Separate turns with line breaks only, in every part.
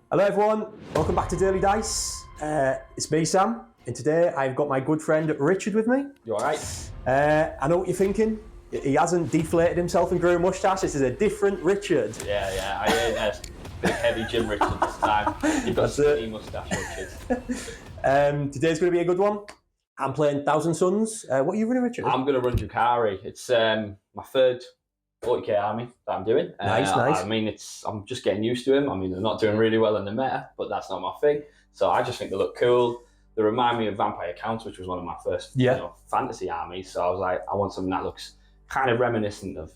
Hello everyone, welcome back to Daily Dice. It's me, Sam, and today I've got my good friend Richard with me.
You alright?
I know what you're thinking. He hasn't deflated himself and grew a moustache. This is a different Richard.
Yeah, I ain't a big heavy Jim Richard this time. You've got a skinny moustache, Richard.
Today's going to be a good one. I'm playing Thousand Suns. What are you running, Richard?
I'm going to run Drukhari. It's my third 40k army that I'm doing.
Nice.
I mean, I'm just getting used to him. I mean, they're not doing really well in the meta, but that's not my thing. So I just think they look cool. They remind me of Vampire Counts, which was one of my first fantasy armies. So I was like, I want something that looks kind of reminiscent of.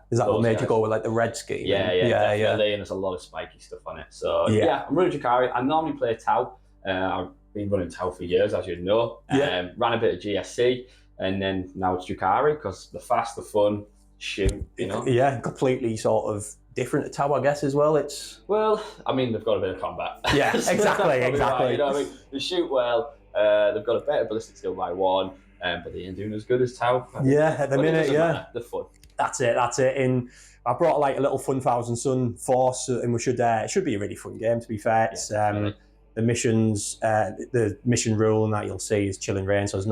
Is that what made you go with like the red scheme?
Yeah, definitely. And there's a lot of spiky stuff on it. So yeah, I'm running Drukhari. I normally play Tau. I've been running Tau for years, as you know. Ran a bit of GSC, and then now it's Drukhari because the fast, the fun, shoot, you know.
Yeah, completely sort of different to Tau, I guess, as well.
Well, I mean, they've got a bit of combat.
Yeah, exactly.
Right, you know what I mean? They shoot well. They've got a better ballistic skill by one, but they ain't doing as good as Tau.
Yeah, at the minute,
the fun.
That's it. And I brought like a little fun Thousand Sun force, and we should. It should be a really fun game. To be fair, it's the missions, the mission rule, and that you'll see is chill and rain. So it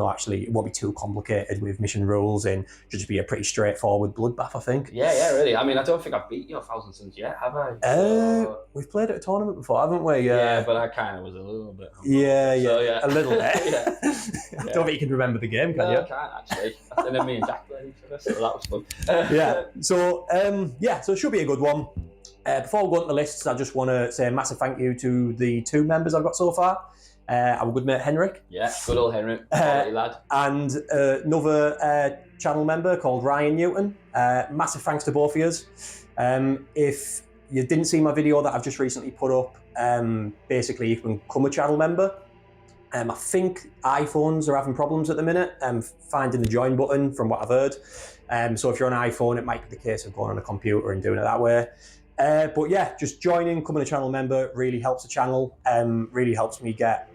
won't be too complicated with mission rules, and should just be a pretty straightforward bloodbath, I think.
Yeah, really. I mean, I don't think I've beat your Thousand Suns yet, have I?
We've played at a tournament before, haven't we?
Yeah, but I kind of was a little bit.
Yeah,
so,
a little bit. I don't think you can remember the game, can you?
I can't actually. And then me and Jack played each other, so that was fun.
So it should be a good one. Before we go on to the lists, I just want to say a massive thank you to the two members I've got so far. Our good mate Henrik.
Yeah, good old Henrik, quality lad.
And another channel member called Ryan Newton. Massive thanks to both of you. If you didn't see my video that I've just recently put up, basically you can become a channel member. I think iPhones are having problems at the minute finding the join button from what I've heard. So if you're on an iPhone, it might be the case of going on a computer and doing it that way. But yeah, just joining, becoming a channel member really helps the channel, really helps me get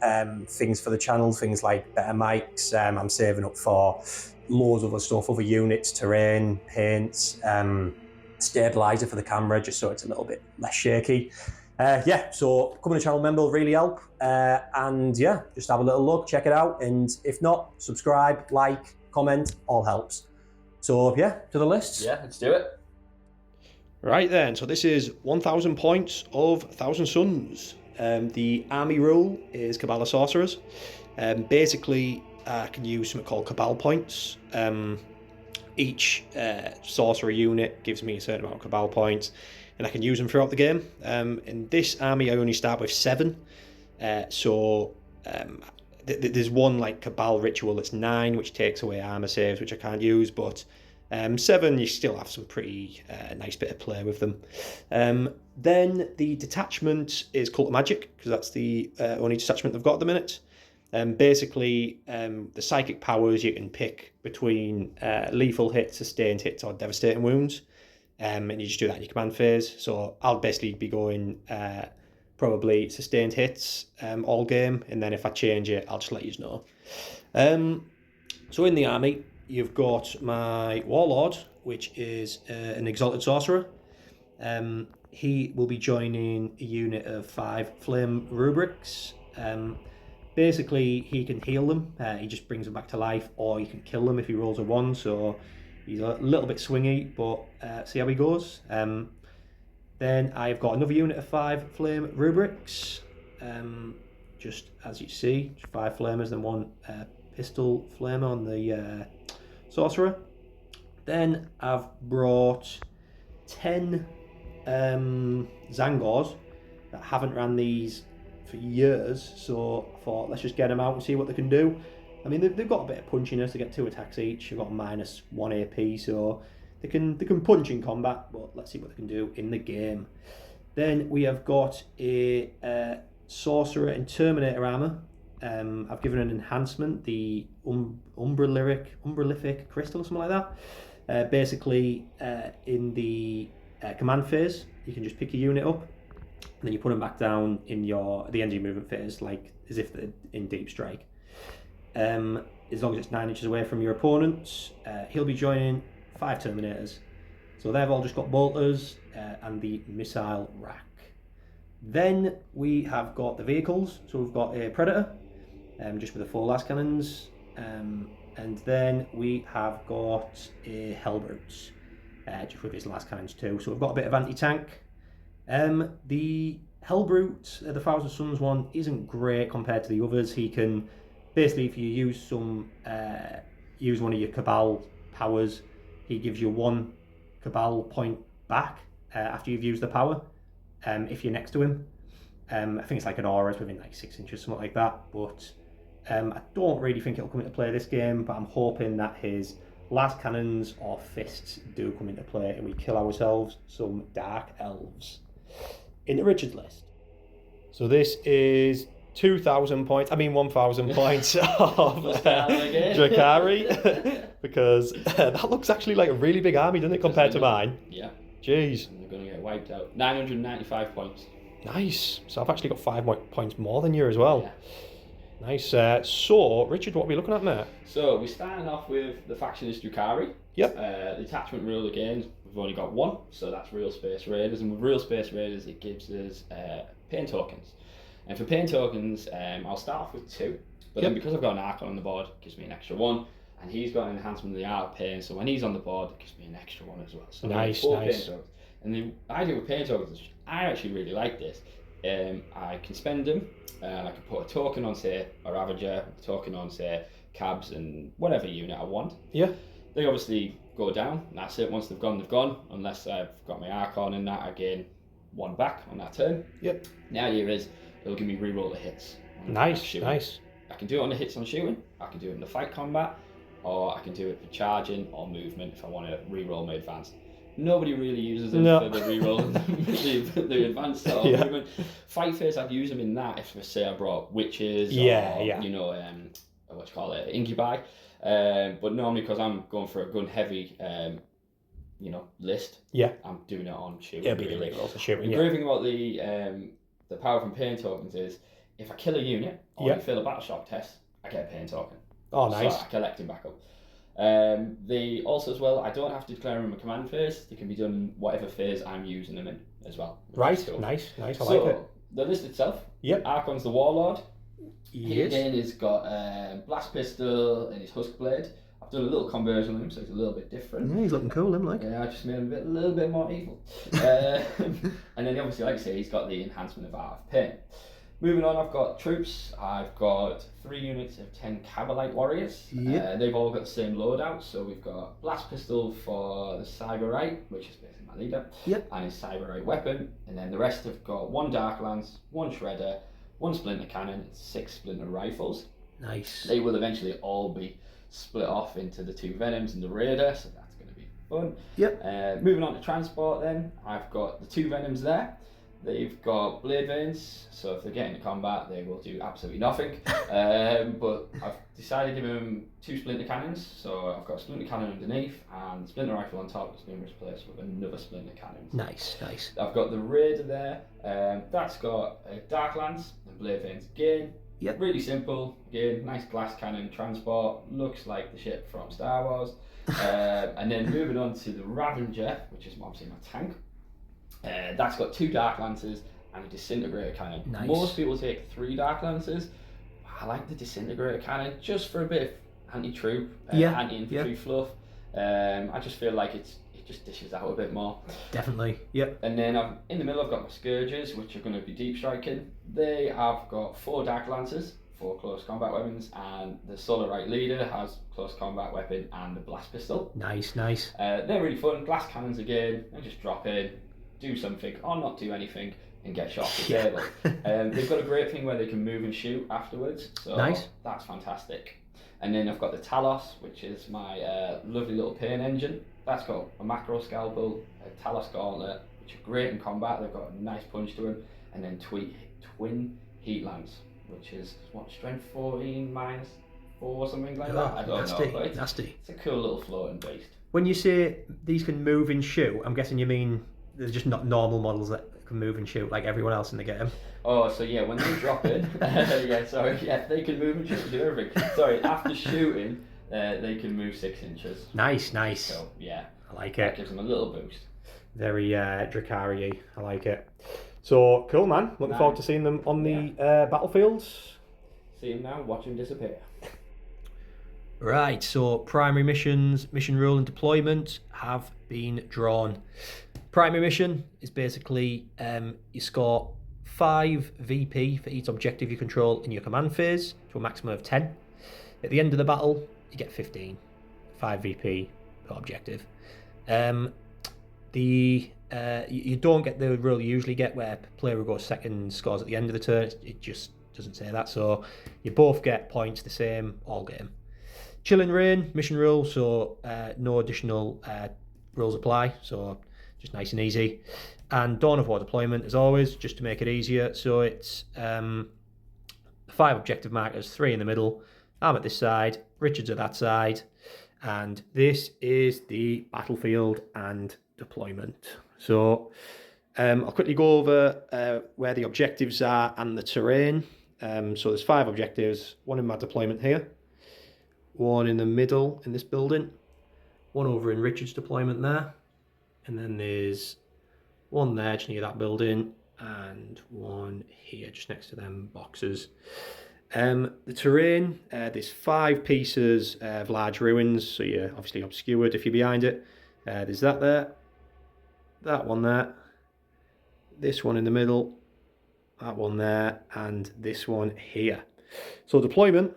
things for the channel, things like better mics. I'm saving up for loads of other stuff, other units, terrain, paints, stabilizer for the camera, just so it's a little bit less shaky. So becoming a channel member will really help. Just have a little look, check it out. And if not, subscribe, like, comment, all helps. So to the lists.
Yeah, let's do it.
Right then, so this is 1,000 points of Thousand Suns. The army rule is Cabal of Sorcerers. Basically, I can use something called Cabal points. Each sorcerer unit gives me a certain amount of Cabal points, and I can use them throughout the game. In this army, I only start with 7. There's one like Cabal ritual that's 9, which takes away armor saves, which I can't use, but 7, you still have some pretty nice bit of play with them. Then the detachment is Cult of Magic, because that's the only detachment they've got at the minute. Basically, the psychic powers you can pick between lethal hits, sustained hits, or devastating wounds. And you just do that in your command phase. So I'll basically be going probably sustained hits all game, and then if I change it, I'll just let you know. So in the army, you've got my Warlord, which is an Exalted Sorcerer. He will be joining a unit of 5 Flame Rubrics. Basically, he can heal them. He just brings them back to life, or you can kill them if he rolls a 1. So he's a little bit swingy, but see how he goes. Then I've got another unit of 5 Flame Rubrics. Just as you see, 5 Flamers, then 1 Pistol Flamer on the Sorcerer. Then I've brought 10 Zangors that haven't ran these for years, so I thought let's just get them out and see what they can do. I mean, they've got a bit of punchiness. They get 2 attacks each. They've got -1 AP, so they can punch in combat, but let's see what they can do in the game. Then we have got a Sorcerer in Terminator armor. I've given an enhancement, the Umbralific Crystal or something like that. Basically, in the command phase, you can just pick a unit up, and then you put them back down in the end of your movement phase, like as if they're in deep strike. As long as it's 9 inches away from your opponents, he'll be joining 5 Terminators. So they've all just got bolters and the missile rack. Then we have got the vehicles. So we've got a Predator, just with the 4 las cannons. And then we have got a Hellbrutes, just with his las cannons too. So we've got a bit of anti-tank. The Hellbrute, the Thousand Suns one, isn't great compared to the others. He can, basically, if you use one of your Cabal powers, he gives you 1 Cabal point back after you've used the power, if you're next to him. I think it's like an aura's within like 6 inches, something like that. But I don't really think it'll come into play this game, but I'm hoping that his las cannons or fists do come into play and we kill ourselves some Dark Elves. Into Richard's list. So this is 1,000 points of Drukhari, because that looks actually like a really big army, doesn't it, compared to mine?
Yeah.
Jeez.
And they're going to get wiped out. 995 points.
Nice. So I've actually got 5 points more than you as well.
Yeah.
Nice. So, Richard, what are we looking at, mate?
So we're starting off with the factionist Drukhari.
Yep.
The attachment rule again, we've only got 1, so that's Real Space Raiders. And with Real Space Raiders, it gives us pain tokens. And for pain tokens, I'll start off with 2. But then because I've got an Archon on the board, it gives me an extra 1. And he's got an enhancement of the Art of Pain, so when he's on the board, it gives me an extra 1 as well. So
nice,
4
nice.
pain tokens. And the idea with pain tokens is I actually really like this. I can spend them, I can put a token on, say, a Ravager, a token on, say, Cabs and whatever unit I want.
Yeah.
They obviously go down, and that's it. Once they've gone, they've gone. Unless I've got my Archon in that, I gain 1 back on that turn.
Yep.
The idea is it'll give me reroll the hits.
Nice, nice.
I can do it on the hits on shooting, I can do it in the fight combat, or I can do it for charging or movement if I want to reroll my advanced. Nobody really uses them for the reroll the advanced or movement. Fight phase, I'd use them in that if, say, I brought witches or, you know, what you call it, incubi. But normally, because I'm going for a gun heavy, you know, list, I'm doing it on shooting.
It'll be the reroll for shooting.
The great thing about the power from pain tokens is if I kill a unit or I fail a battle shock test, I get a pain token.
Oh, nice.
So I collect him back up. They also, as well, I don't have to declare them a command phase. They can be done in whatever phase I'm using them in as well.
Right, nice. I like it.
The list itself,
Yep.
Archon's the Warlord. He
Yes.
again has got Blast Pistol and his Husk Blade. I've done a little conversion on him, so it's a little bit different.
Yeah, he's looking cool, him, like.
Yeah, I just made him a little bit more evil. And then obviously, like I say, he's got the enhancement of Art of Pain. Moving on, I've got troops. I've got 3 units of 10 Cabalite Warriors.
Yep.
They've all got the same loadout. So we've got Blast Pistol for the Cyberite, which is basically my leader, and his Cyberite weapon. And then the rest have got 1 Dark Lance, 1 Shredder, 1 Splinter Cannon, and 6 Splinter Rifles.
Nice.
They will eventually all be split off into the 2 Venoms and the Raider, so that's going to be fun.
Yep.
Moving on to transport then, I've got the 2 Venoms there. They've got blade veins, so if they get into combat, they will do absolutely nothing. But I've decided to give them 2 splinter cannons, so I've got a splinter cannon underneath, and the splinter rifle on top is being replaced with another splinter cannon.
Nice.
I've got the Raider there, that's got a Dark Lance and blade veins again.
Yep.
Really simple, again, nice glass cannon transport, looks like the ship from Star Wars. And then moving on to the Ravager, which is obviously my tank. That's got 2 Dark Lances and a Disintegrator Cannon.
Nice.
Most people take 3 Dark Lances. I like the Disintegrator Cannon just for a bit of anti-troop, anti-infantry fluff. I just feel like it just dishes out a bit more.
Definitely, yep.
And then in the middle I've got my Scourges, which are going to be deep striking. They have got 4 Dark Lances, 4 close combat weapons, and the Solarite Leader has close combat weapon and a Blast Pistol.
Nice.
They're really fun. Glass cannons again, they just drop in, do something or not do anything and get shot off the table. They've got a great thing where they can move and shoot afterwards, so that's fantastic. And then I've got the Talos, which is my lovely little pain engine. That's got a Macro Scalpel, a Talos Gauntlet, which are great in combat. They've got a nice punch to them, and then twin Heat Lance, which is what, strength 14 minus 4 something like that. I don't know, but it's a cool little floating beast.
When you say these can move and shoot, I'm guessing you mean they're just not normal models that can move and shoot like everyone else in the game.
Oh, so yeah, when they drop in, they can move and shoot and do everything. Sorry, after shooting, they can move 6 inches.
Nice.
So yeah,
I like
that
it.
gives them a little boost.
Very Drukhari. I like it. So cool, man. Looking forward to seeing them on the battlefields.
See him now. Watch him disappear.
Right. So primary missions, mission rule, and deployment have been drawn. Primary mission is basically you score 5 VP for each objective you control in your command phase to a maximum of 10. At the end of the battle, you get 15. 5 VP per objective. You don't get the rule you usually get where player who goes second scores at the end of the turn. It just doesn't say that. So you both get points the same all game. Chilling Reign, mission rule, so no additional rules apply. So just nice and easy. And Dawn of War deployment, as always, just to make it easier. So it's 5 objective markers, 3 in the middle. I'm at this side, Richard's at that side. And this is the battlefield and deployment. So I'll quickly go over where the objectives are and the terrain. So there's 5 objectives, 1 in my deployment here, 1 in the middle in this building, 1 over in Richard's deployment there, and then there's 1 there just near that building, and 1 here just next to them boxes. The terrain, there's 5 pieces of large ruins, so you're obviously obscured if you're behind it. There's that there, that one there, this one in the middle, that one there, and this one here. So deployment,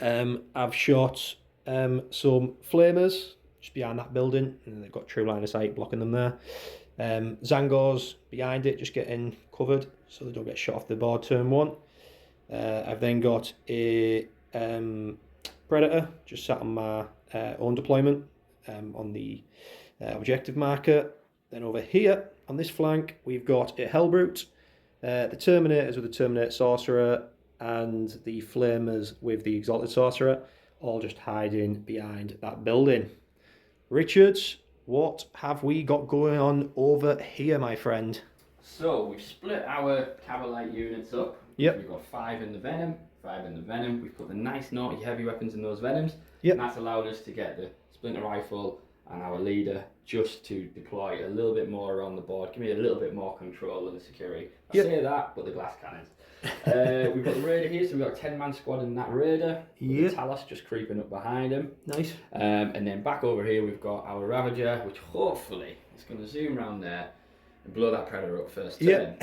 I've shot some flamers just behind that building, and they've got true line of sight blocking them there. Zangors behind it, just getting covered so they don't get shot off the board turn 1. I've then got a Predator just sat on my own deployment on the objective marker. Then over here on this flank we've got a Hellbrute, the Terminators with the Terminator Sorcerer, and the Flamers with the Exalted Sorcerer, all just hiding behind that building. Richards, what have we got going on over here, my friend?
So we've split our cavalry units up.
Yep.
We've got 5 in the Venom, 5 in the Venom. We've put the nice naughty heavy weapons in those Venoms.
Yep.
And that's allowed us to get the Splinter Rifle and our leader just to deploy a little bit more around the board. Give me a little bit more control of the security. I say that, but the glass cannons. We've got the Raider here, so we've got a 10-man squad in that Raider.
Yep.
The Talos just creeping up behind him.
Nice.
And then back over here we've got our Ravager, which hopefully is going to zoom around there and blow that Predator up first turn.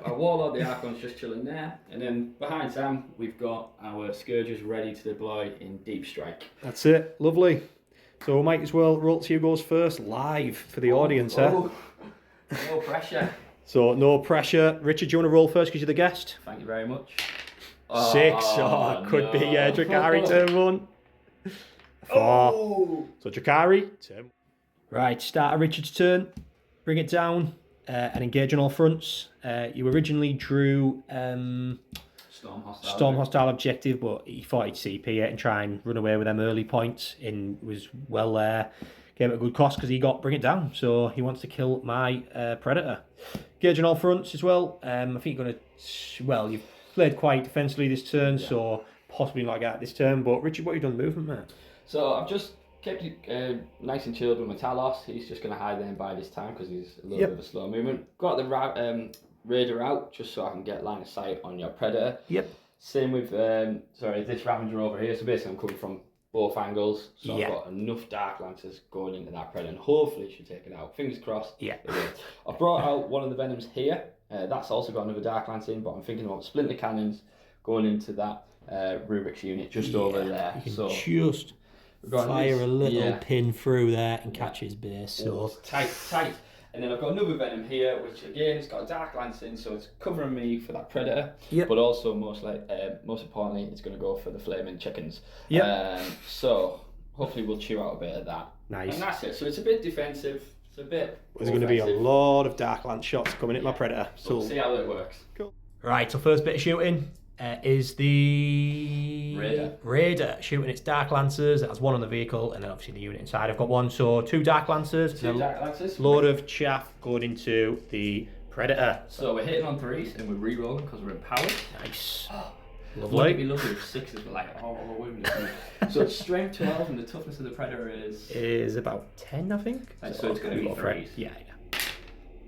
Our Warlord, the Archon's just chilling there. And then behind Sam, we've got our Scourgers ready to deploy in Deep Strike.
That's it. Lovely. So we might as well roll to you goes first live for the audience.
No pressure.
So no pressure. Richard, do you want to roll first because you're the guest?
Thank you very much.
6. Could be Drukhari turn 1. 4. So Drukhari turn. Right, start of Richard's turn. Bring it down and engage on all fronts. You originally drew Storm Hostile objective, but he thought he'd CP it and try and run away with them early points, and was well came at a good cost because he got Bring It Down. So he wants to kill my Predator. Engage on all fronts as well. I think you're going to, well, you've played quite defensively this turn, so possibly not get this turn. But Richard, what have you done movement, mate?
So I've just kept it nice and chilled with my Talos. He's just going to hide there by this time because he's a little bit of a slow movement. Got the Raider out just so I can get line of sight on your Predator.
Yep.
Same with this Ravager over here. So basically I'm coming from both angles. So I've got enough Dark Lancers going into that Predator and hopefully it should take it out. Fingers crossed. Yeah. I've brought out one of the Venoms here. That's also got another Dark Lance in, but I'm thinking about Splinter Cannons going into that Rubik's unit just over there.
You can just fire a little pin through there and catch his base. So
tight. And then I've got another Venom here, which again has got a Dark Lance in, so it's covering me for that Predator. Yep. But also most importantly, it's going to go for the Flaming Chickens. Yep. So hopefully we'll chew out a bit of that. Nice. And that's it. So it's a bit defensive. It's a bit.
There's going to be a lot of Dark Lance shots coming at my Predator. So
we'll see how it works.
Cool. Right. So first bit of shooting. Is the Raider shooting its Dark Lancers. It has 1 on the vehicle, and then obviously the unit inside. I've got 1, so 2 Dark Lancers. Load of chaff going into the Predator.
So we're hitting on 3s and we're re-rolling because we're empowered.
Nice.
Lovely. Wouldn't it be lovely if 6s were like, wouldn't it? So it's strength 12 and the toughness of the Predator is
about 10, I think.
And so it's going to be 3s.
Yeah.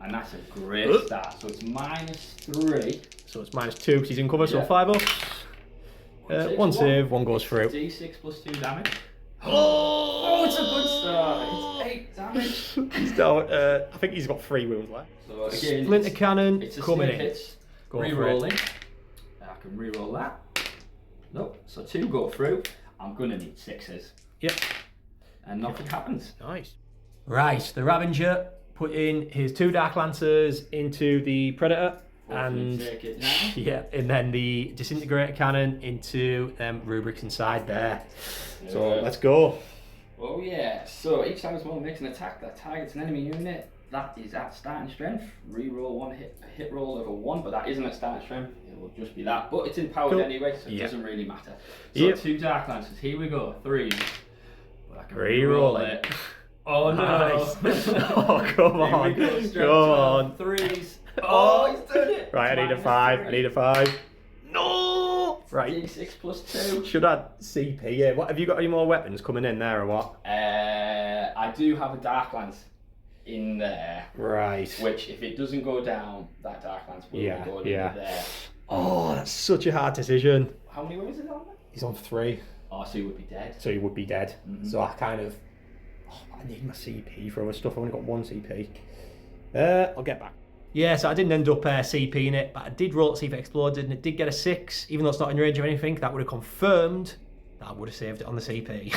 And that's a great start. So it's -3.
So it's -2 because he's in cover, so
Yeah.
5 ups. One save, one goes through.
D6 plus 2 damage. Oh, it's a good start. It's 8 damage.
He's down. I think he's got 3 wounds left.
So again,
Splinter Cannon
it's a
coming
sneak
in.
hits.
Go for
Re-rolling. I can re-roll that. Nope. So 2 go through. I'm gonna need 6s.
Yep.
And nothing happens.
Nice. Right, the Ravager put in his 2 Dark Lancers into the Predator.
Hopefully take it now.
Yeah, and then the Disintegrator Cannon into rubrics inside there. So let's go.
Oh yeah, so each time this model makes an attack that targets an enemy unit, that is at starting strength. Reroll one hit roll of a 1, but that isn't at starting strength, it will just be that. But it's empowered anyway, so it doesn't really matter. So 2 Dark Lancers, here we go, 3. But I can reroll it. Oh no!
Nice. Oh, come on. Come on.
3s. Oh, he's done it!
Right, I need a 5. I need a 5. No! Right.
D6 plus 2.
Should I CP? Yeah. What, have you got any more weapons coming in there or what?
I do have a Dark Lance in there.
Right.
Which, if it doesn't go down, that Dark Lance will be going in there.
Oh, that's such a hard decision.
How many wounds is it on there?
He's on 3.
Oh, so he would be dead.
So he would be dead. So I kind of... I need my CP for other stuff. I've only got 1 CP. I'll get back. Yeah, so I didn't end up CPing it, but I did roll to see if it exploded, and it did get a 6. Even though it's not in range of anything, that would have confirmed that I would have saved it on the CP.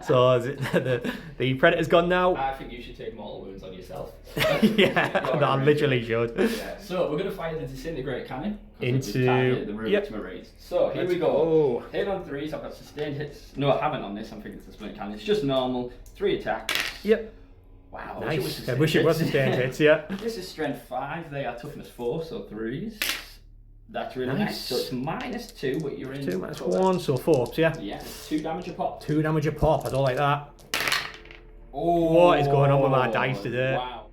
So the Predator's gone now.
I think you should take mortal wounds on yourself.
Yeah, I literally should.
Yeah. So we're going to fire the Disintegrate Cannon
into
the Rubik's Marines. So here we go. Hit on 3s. I've got sustained hits. No, I haven't on this. I'm thinking it's a Splinter Cannon. It's just normal. 3 attacks.
Yep.
Wow.
Nice. I wish it was sustained hits. Yeah.
This is strength 5. They are toughness 4, so 3s. That's really nice. So it's -2, but you're in
2 -1, so 4 ups, yeah.
Yeah, 2 damage a pop.
2 damage a pop. I don't like that.
Oh,
what is going on with my dice today?
Wow.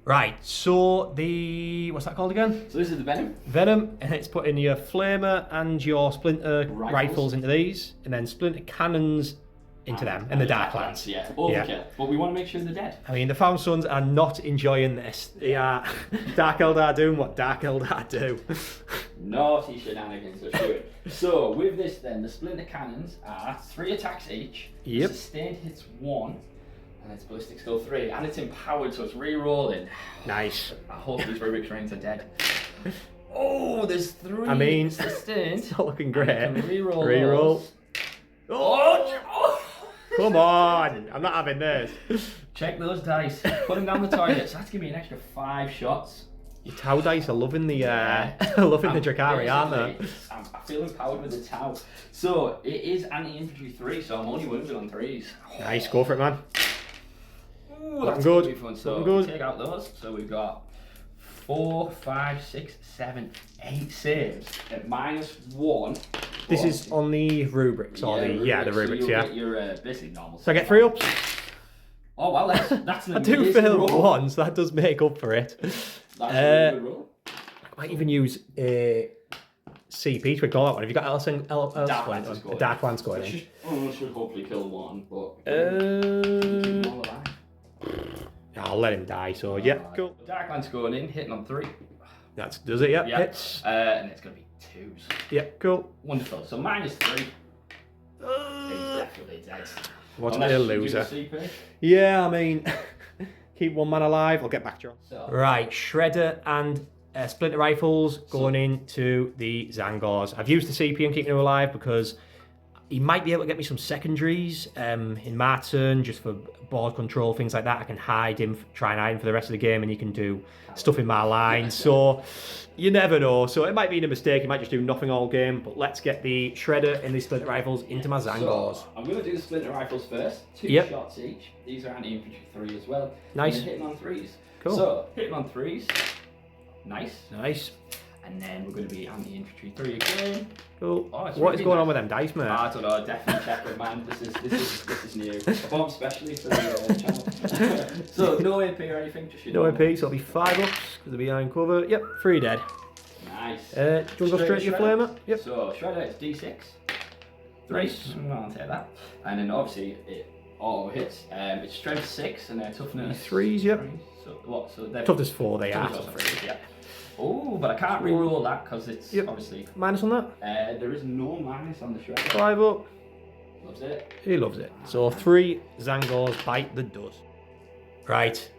Right, so the... what's that called again?
So this is the Venom.
Venom, and it's putting your Flamer and your Splinter rifles into these, and then Splinter Cannons into them, and the Dark Lance.
Yeah, overkill. But we want to make sure they're dead.
I mean, the Found Sons are not enjoying this. They are... Dark Eldar doing what Dark Eldar do.
Naughty shenanigans are shooting. So with this then, the Splinter Cannons are 3 attacks each.
Yep.
Sustained hits 1. And its ballistic skill 3, and it's empowered, so it's re-rolling.
Nice.
I hope these Rubik's Rings are dead. Oh, there's 3.
I mean,
sustained.
it's not looking great.
Re-roll.
Re-roll.
Oh!
Come on! I'm not having this.
Check those dice. Put them down the toilet. So that's giving me an extra 5 shots.
Your Tau dice are loving the loving the Drukhari, aren't they?
I feel empowered with the Tau. So it is anti-infantry 3, so I'm only wounded on 3s.
Nice, go for it, man.
Ooh, that's
good.
Be fun. So
good.
Take out those. So we've got 4, 5, 6, 7, 8 saves at -1.
This is on the rubrics, or the rubrics,
so
yeah.
You're basically normal.
So I get 3 ups.
Oh well, that's an
I do
amazing
fail
roll.
once. That does make up for it.
That's a really good roll.
I might even use a CP to ignore that one. Have you got else
Dark
going
Lance
on? Dark Lance going in.
Should hopefully kill 1, but
Uh,
all alive.
I'll let him die. So yeah, cool.
Dark Lance going in, hitting on 3.
That does it. Yeah,
Yeah.
hits.
And it's gonna be 2s.
Yeah, cool.
Wonderful. So -3. He's definitely dead.
What
Unless
a
you do
loser.
the CP.
Yeah, I mean, keep one man alive. I'll get back to you.
So.
Right, Shredder and Splinter Rifles going into the Zangors. I've used the CP and keeping him alive because he might be able to get me some secondaries in my turn, just for board control, things like that. I can hide him, try and hide him for the rest of the game, and he can do stuff in my line. So you never know. So it might be a mistake. He might just do nothing all game. But let's get the Shredder and the Splinter Rifles into my Zangors.
So, I'm going to do the Splinter Rifles first. 2 shots each. These are anti-infantry 3 as well.
Nice.
And hitting on 3s.
Cool.
So, hitting on 3s. Nice.
Nice.
And then we're going to be anti-infantry 3 again.
Cool.
Oh,
what is going on with them dice, mate?
I don't know. Definitely check it, man. This is new. Performed specially for the channel. So no AP or anything. Just
no AP, so it'll be 5 ups because they're behind cover. Yep, 3 dead.
Nice.
Do you want to go straight to your Flamer? Yep.
So Shredder, it's D6. 3.
Nice.
I'll take that. And then obviously it auto hits. It's strength 6 and then toughness
3s, yep.
3. So what? So they're
Toughness 4 they are.
toughness 3, yeah. Oh, but I can't re-roll that because it's obviously...
Minus on that?
There is no minus on the shredder.
5 up.
Loves it.
He loves it. So 3 Zangors bite the dust. Right.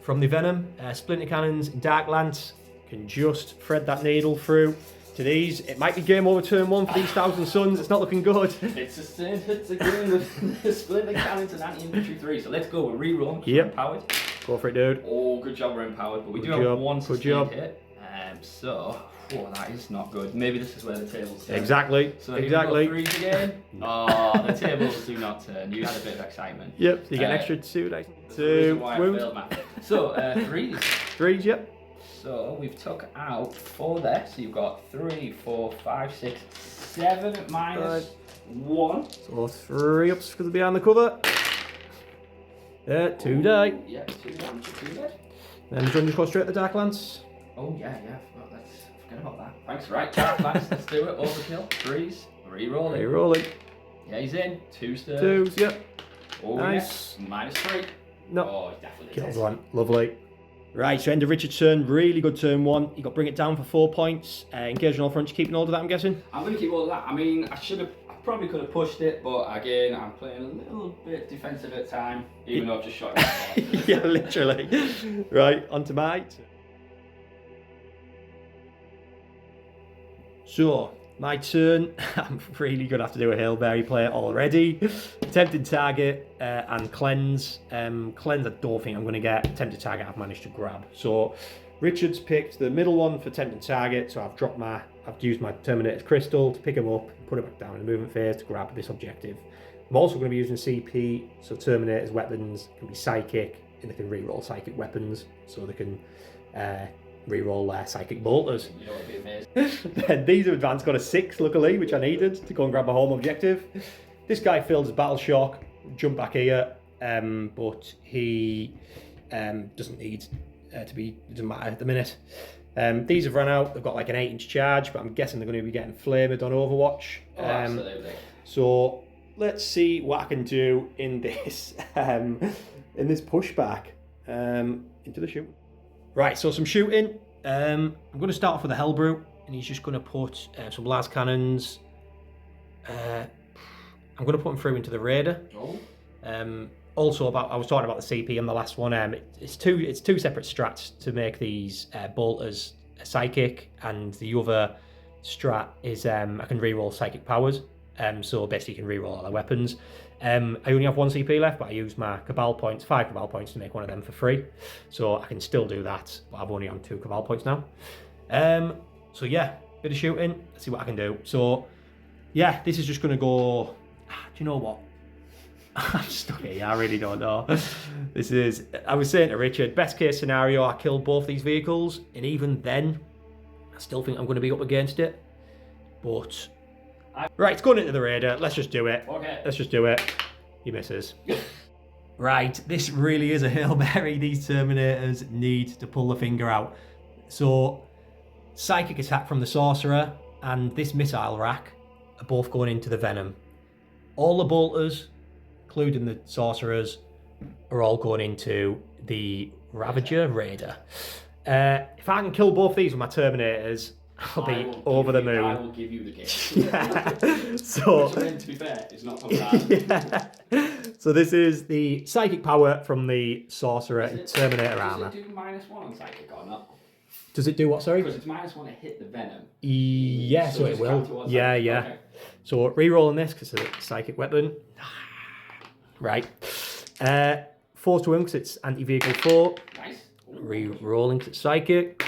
From the Venom, Splinter Cannons in Dark Lance can just thread that needle through to these. It might be game over turn 1 for these Thousand Suns. It's not looking good.
It's the same hits again with the Splinter Cannons and Anti-Infantry 3. So let's go. We're re-roll.
Yep.
Empowered.
Go for it, dude.
Oh, good job, we're empowered. But we do have one sustained hit. That is not good. Maybe this is where the tables turn.
Exactly.
So
exactly.
3s again. Oh, the tables do not turn. You had a bit of excitement.
Yep. So you get an extra 2 dice. 2 wounds.
So 3s.
3s. Yep.
So we've took out 4 there. So you've got 3, 4, 5, 6, 7 minus 1.
So 3 ups because behind the cover. 2 die.
Yeah, 2 damage, 2 dead.
Then John just goes straight to the Dark Lance.
Oh yeah. Well, let's forget about that. Thanks. Right, Dark Lance. Let's do it. Overkill. 3s. Re-rolling.
Re-rolling.
Yeah, he's in. 2 stirs.
2s. Yep.
Oh
Nice.
yes. Minus 3.
No.
Oh, he definitely
Kills
did.
one. Lovely. Right, so end of Richard's turn. Really good turn 1. You got to bring it down for 4 points. Engage on all fronts. Keeping hold of that, I'm guessing.
I'm going to keep all of that. I mean, I probably could have pushed it, but again, I'm playing a little bit defensive at time, even though I've just shot it.
Yeah, literally. Right, on to my turn. So, my turn. I'm really going to have to do a Hail Mary play already. Tempted target and cleanse. Cleanse, I don't think I'm going to get. Tempted target, I've managed to grab. So, Richard's picked the middle one for tempted target. So, I've used my Terminator's Crystal to pick him up, put him back down in the movement phase to grab this objective. I'm also going to be using CP, so Terminator's weapons can be psychic, and they can reroll psychic weapons, so they can reroll their psychic bolters.
You know what would be amazing?
Then these are advanced, got a 6 luckily, which I needed to go and grab my home objective. This guy failed his battle shock, jump back here, but he doesn't need to be, doesn't matter at the minute. These have run out. They've got like an 8-inch charge, but I'm guessing they're going to be getting flamed on Overwatch.
Absolutely.
So let's see what I can do in this pushback into the shoot. Right, so some shooting. I'm going to start off with a Hellbrute, and he's just going to put some las cannons. I'm going to put him through into the Raider. Also, I was talking about the CP on the last one. It's two separate strats to make these bolters psychic, and the other strat is I can reroll psychic powers. So basically, you can reroll all their weapons. I only have 1 CP left, but I use my Cabal points, 5 Cabal points, to make one of them for free. So I can still do that, but I've only on 2 Cabal points now. So yeah, bit of shooting. Let's see what I can do. So yeah, this is just going to go. Do you know what? I'm stuck here. I really don't know. I was saying to Richard, best case scenario, I kill both these vehicles, and even then, I still think I'm going to be up against it. But right, it's going into the Raider. Let's just do it.
Okay.
Let's just do it. He misses. Right, this really is a Hail Mary. These Terminators need to pull the finger out. So, psychic attack from the Sorcerer and this missile rack are both going into the Venom. All the bolters, including the Sorcerers, are all going into the Ravager Raider. If I can kill both these with my Terminators, I'll be over the moon.
I will give you the game.
Yeah. So,
which, to be fair, is not bad.
Yeah. So this is the psychic power from the Sorcerer and Terminator armor.
Does it do -1 on psychic or not?
Does it do what, sorry?
Because it's -1 to hit the Venom.
Yeah, so it will. Yeah.
Okay.
So re-rolling this because it's a psychic weapon. Right. Force to wound because it's anti-vehicle 4.
Nice.
Re-rolling because it's psychic.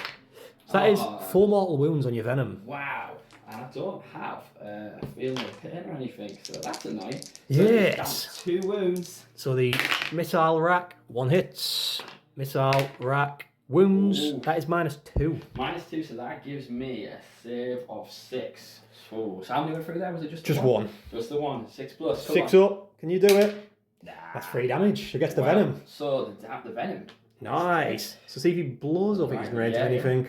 So that is 4 mortal wounds on your Venom.
Wow. And I don't have a feeling of pain or anything, so that's annoying. So
Yes.
that's 2 wounds.
So the missile rack, 1 hits. Missile rack, wounds.
Ooh.
That is -2.
-2, so that gives me a save of 6. So how many went through there? Was it just
Just
the
1.
Just the 1. 6 plus. Come
6
on.
up. Can you do it?
Nah.
That's 3 damage against the
Well,
Venom.
So have the Venom.
Nice. So see if he blows up if he's in range of anything.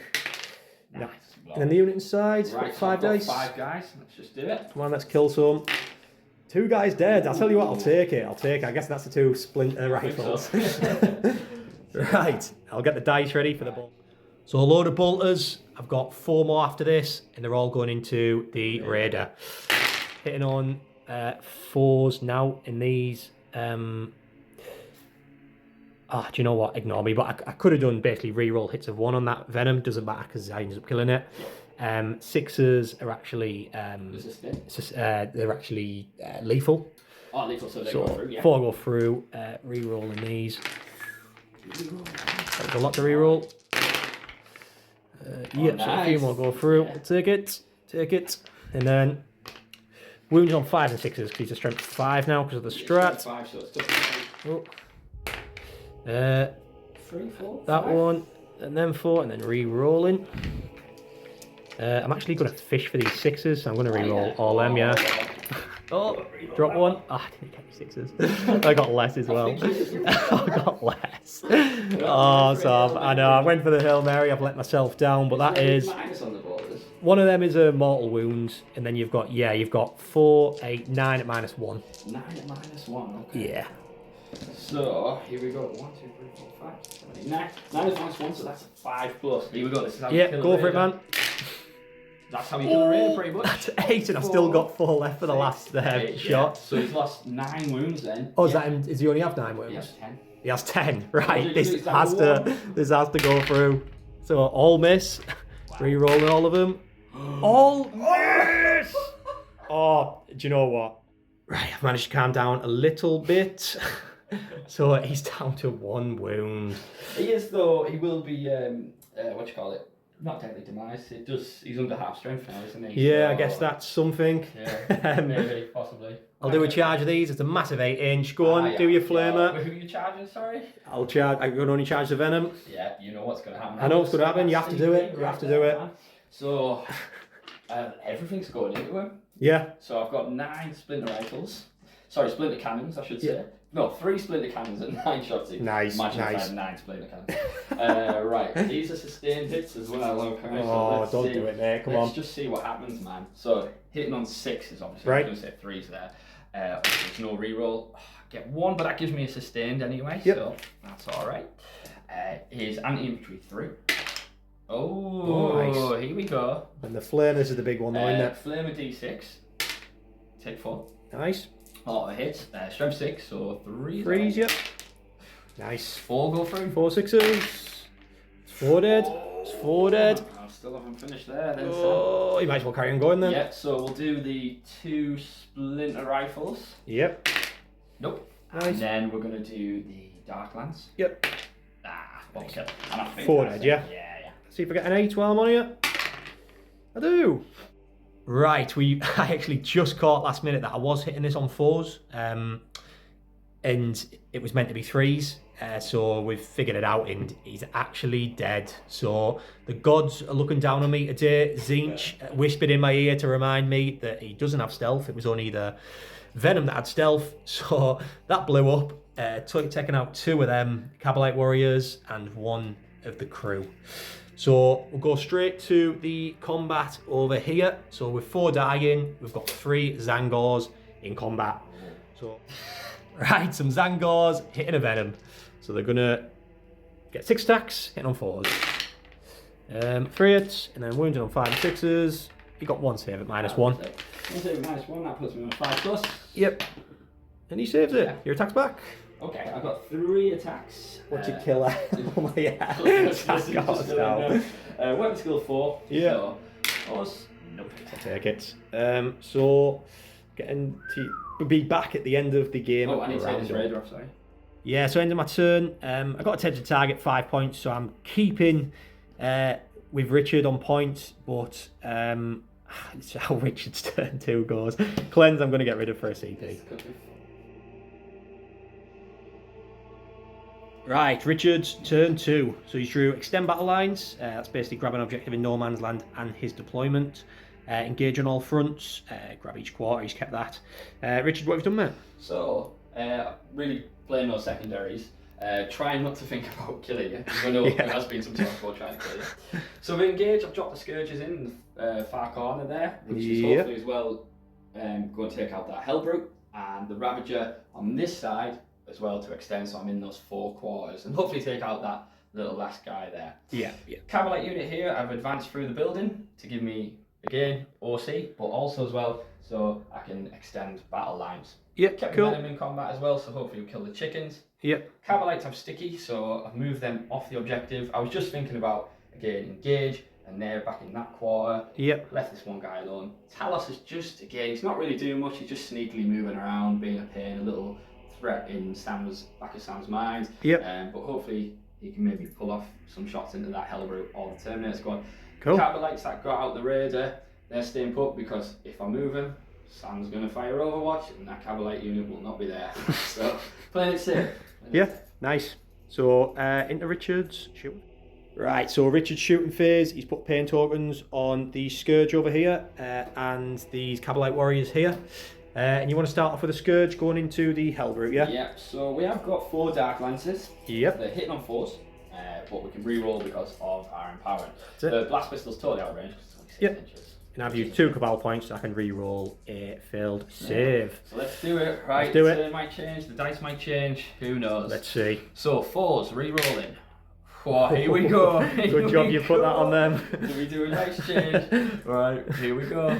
No.
Nice.
And then the unit inside,
Right,
got
so
5
I've got
dice.
5 guys. Let's just do it.
Come on, let's kill some. 2 guys dead. I'll tell you what, I'll take it. I guess that's the 2 splinter
I think
rifles.
so.
Right, I'll get the dice ready for the bolt. So a load of bolters. I've got 4 more after this, and they're all going into the Raider. Hitting on 4s now in these. Do you know what? Ignore me. But I could have done basically reroll hits of 1 on that Venom. Doesn't matter because I ended up killing it. 6s are actually they're actually lethal.
Oh, lethal, so they go through. Yeah.
4 go through. Rerolling these. There's a lot to reroll. Yep, nice. So a few more go through. Yeah. Take it, and then wounds on 5s and 6s because he's a strength 5 now because of the strat.
5, so it's
oh.
3, 4,
that
5.
one, and then 4, and then re-rolling. I'm actually going to fish for these 6s, so I'm going to re-roll all them. Yeah. Oh, drop 1. I didn't get any 6s. I got less as well. I got less. Oh, so I know. I went for the Hail Mary. I've let myself down, but that is. One of them is a mortal wound, and then you've got 4, 8, 9 at -1.
9 at -1. Okay.
Yeah.
So here we go. 1, 2, 3, 4, 5, 7, 8, 9. 9 is -1, so that's a 5+. Here we go. This is how you kill
go for it, man.
That's how you kill the Raider, pretty much.
That's 8, and I've still got 4 left for the last shot.
Yeah. So he's lost 9 wounds then.
Oh, does he only have 9 wounds?
He has 10.
He has 10. Right. This has to go through. So all miss. Wow. Re-rolling all of them. All miss. Oh, do you know what? Right, I've managed to calm down a little bit. So he's down to 1 wound.
He is, though. He will be not deadly demise. He's under half strength now, isn't he?
Yeah,
so,
I guess that's something.
Yeah, maybe, possibly.
I'll do a charge of these. It's a massive 8-inch. Go on, do your flamer.
Who are you charging? Sorry.
I'm going to only charge the Venom.
Yeah, you know what's going to happen.
I know what's going to happen. You have to do it. You have to do it.
So everything's going into him.
Yeah.
So I've got 9 splinter rifles. Sorry, splinter cannons, I should say. Yeah. No, 3 splinter cannons and 9 shots each.
Nice.
Imagine if I had 9 splinter cannons. Right, these are sustained hits as well. Okay,
so don't do it, mate. Come on.
Let's just see what happens, man. So hitting on 6 is obviously.
Right.
I was going to say 3's there. There's no reroll. Get 1, but that gives me a sustained anyway.
Yep.
So that's all right. Here's anti-infantry 3. Oh, nice. Here we go.
And the flame, this is the big one though, isn't it?
Flame of D6. Take 4.
Nice.
Oh, a hit. Strength 6, so 3.
3s, yep. Nice.
4 go through.
4 6s. It's 4 dead. It's 4 dead.
I still haven't finished there. Then,
you might as well carry on going then.
Yeah, so we'll do the 2 splinter rifles.
Yep.
Nope.
Nice.
And then we're going to do the Darklands.
Yep.
Okay.
4 dead, yeah?
Yeah.
See if I get an 8 while I'm on here. I do. Right, I actually just caught last minute that I was hitting this on 4s, and it was meant to be 3s, so we've figured it out, and he's actually dead. So the gods are looking down on me today. Zinch whispered in my ear to remind me that he doesn't have stealth. It was only the Venom that had stealth, so that blew up, taking out 2 of them Cabalite warriors and 1 of the crew. So we'll go straight to the combat over here. So with 4 dying, we've got 3 Zangors in combat. So, right, some Zangors hitting a Venom. So they're gonna get 6 attacks, hitting on 4s. 3 hits, and then wounded on 5 and 6s. You got 1 save at -1.
1 save at -1, that puts me on 5+.
Yep. And he saves it. Your attack's back.
Okay, I've got 3 attacks.
What's your killer? Oh my god.
Weapon skill 4.
Yeah.
So, nope.
I'll take it. So, getting to be back at the end of the game.
Oh, I need to take this Raider off, sorry.
Yeah, so end of my turn. I got attempted to target 5 points, so I'm keeping with Richard on points, but it's how Richard's turn 2 goes. Cleanse, I'm going to get rid of for a CP. Right, Richard's turn 2. So he's drew extend battle lines. That's basically grab an objective in no man's land and his deployment. Engage on all fronts. Grab each quarter. He's kept that. Richard, what have you done, mate?
So, really playing those secondaries. Trying not to think about killing you. I know there has been some talk about trying to kill you. So we engage. I've dropped the Scourges in the far corner there, which is hopefully as well going to take out that Hellbrute. And the Ravager on this side as well to extend, so I'm in those 4 quarters, and hopefully take out that little last guy there.
Yeah.
Cavalry unit here, I've advanced through the building to give me, again, OC, but also as well, so I can extend battle lines.
Yep,
Kept
cool.
them in combat as well, so hopefully we'll kill the chickens.
Yep.
Cavalites have sticky, so I've moved them off the objective. I was just thinking about, again, engage, and they're back in that quarter.
Yep.
Left this one guy alone. Talos is just, again, he's not really doing much, he's just sneakily moving around, being a pain, a little threat in back of Sam's mind.
Yep.
But hopefully he can maybe pull off some shots into that hell route or the Terminator squad.
Cool.
Cavalites that got out the radar, they're staying put because if I move him, Sam's going to fire Overwatch and that Cavalite unit will not be there. So, playing it safe.
Nice. So, into Richard's shooting. Right, so Richard's shooting phase, he's put pain tokens on the Scourge over here and these Cavalite warriors here. And you want to start off with a Scourge going into the Hell route, yeah?
Yeah, so we have got 4 Dark Lances.
Yep.
They're hitting on 4s, but we can re-roll because of our empowerment. The Blast Pistol's totally out of range because it's only 6 inches.
And I've used 2 Cabal points so I can re-roll a failed save.
So let's do it. Right,
let's do it.
Turn might change, the dice might change, who knows?
Let's see.
So 4s, re-rolling. Oh, here we go.
Good job you put that on them.
Do we do a dice change? Right, here we go.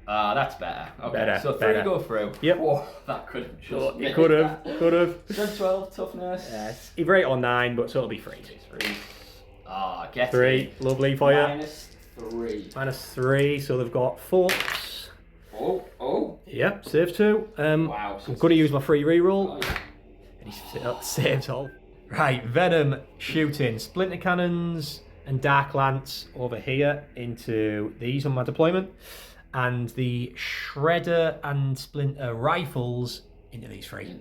That's better. Okay,
better,
so 3
better.
Go through.
Yep.
Oh, that could have just
It could have.
Strength 12, toughness.
Yes. Either 8 or 9, but so it'll be 3.
3. Get
3.
it.
Lovely for you.
-3.
-3, so they've got 4s.
Oh.
Yep, save 2.
Wow.
I'm going to use my free reroll.
Oh, yeah.
And he saves all. Right, Venom shooting Splinter Cannons and Dark Lance over here into these on my deployment. And the Shredder and Splinter Rifles into these 3.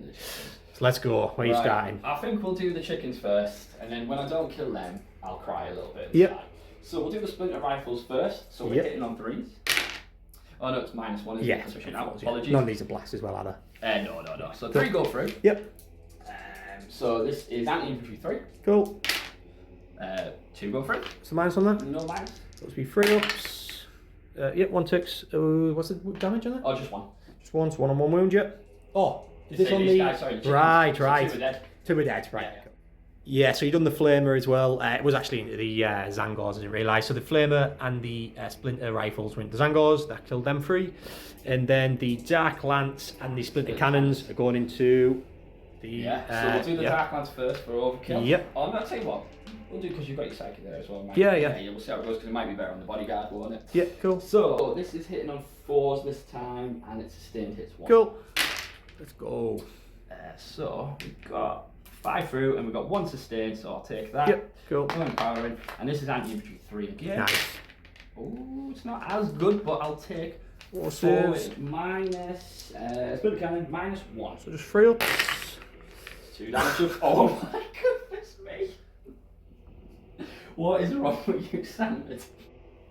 So let's go. Where are you starting?
I think we'll do the chickens first, and then when I don't kill them, I'll cry a little bit.
Yep.
So we'll do the Splinter Rifles first. So we're hitting on 3s. Oh no, it's -1. Isn't it? Because we're out. Apologies.
None of these are blasts as well, are they?
No. So 3 go through.
Yep.
So this is anti-infantry 3.
Cool.
2 go through.
What's the minus on that?
No minus.
So it's be 3 ups. Yep, 1 ticks. What's the damage on that?
Oh, just 1.
Just 1, so 1 on 1 wound, yep. Oh, is this on the...
Guys, sorry,
right.
2 are dead.
2 are dead, right.
Yeah.
Yeah, so you've done the Flamer as well. It was actually into the Zangors, I didn't realise. So the Flamer and the Splinter Rifles went to Zangors, that killed them 3. And then the Dark Lance and the Splinter Cannons are going into the...
so we'll do the Dark Lance first for overkill.
Yep.
Oh, no, I'll tell you what. We'll do because you've got your Psychic there as well, mate.
Yeah.
We'll see how it goes because it might be better on the Bodyguard, won't it?
Yeah, cool.
So this is hitting on 4s this time and it's sustained hits 1.
Cool. Let's go.
So we've got 5 through and we've got 1 sustained, so I'll take that.
Yep, cool.
I'm empowering, and this is anti-infantry 3 again.
Nice.
Oh, it's not as good, but I'll take
4
4
saves.
minus Splinter Cannon -1.
So just 3 ups.
2 damage. Oh my goodness me! What is wrong with you, Sandwich?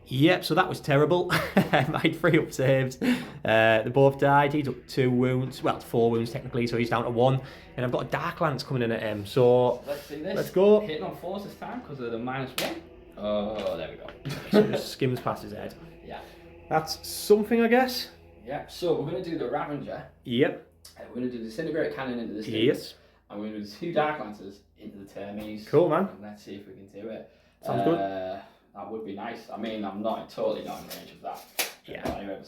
Yep, so that was terrible. I had 3 up saves. They both died. He took 2 wounds. Well, 4 wounds technically, so he's down to 1. And I've got a Dark Lance coming in at him. So
let's see this.
Let's go.
Hitting on 4s this time because of the -1. Oh, there we go.
So it just skims past his head.
Yeah.
That's something, I guess.
Yeah. So we're going to do the Ravager.
Yep.
We're going to do the Disintegrate Cannon into this thing.
Yes.
And we're going to do 2 Dark Lances into the Termies.
Cool, man.
And let's see if we can do it.
Sounds good.
That would be nice. I mean, I'm totally not in range of that.
Yeah.
But anyway,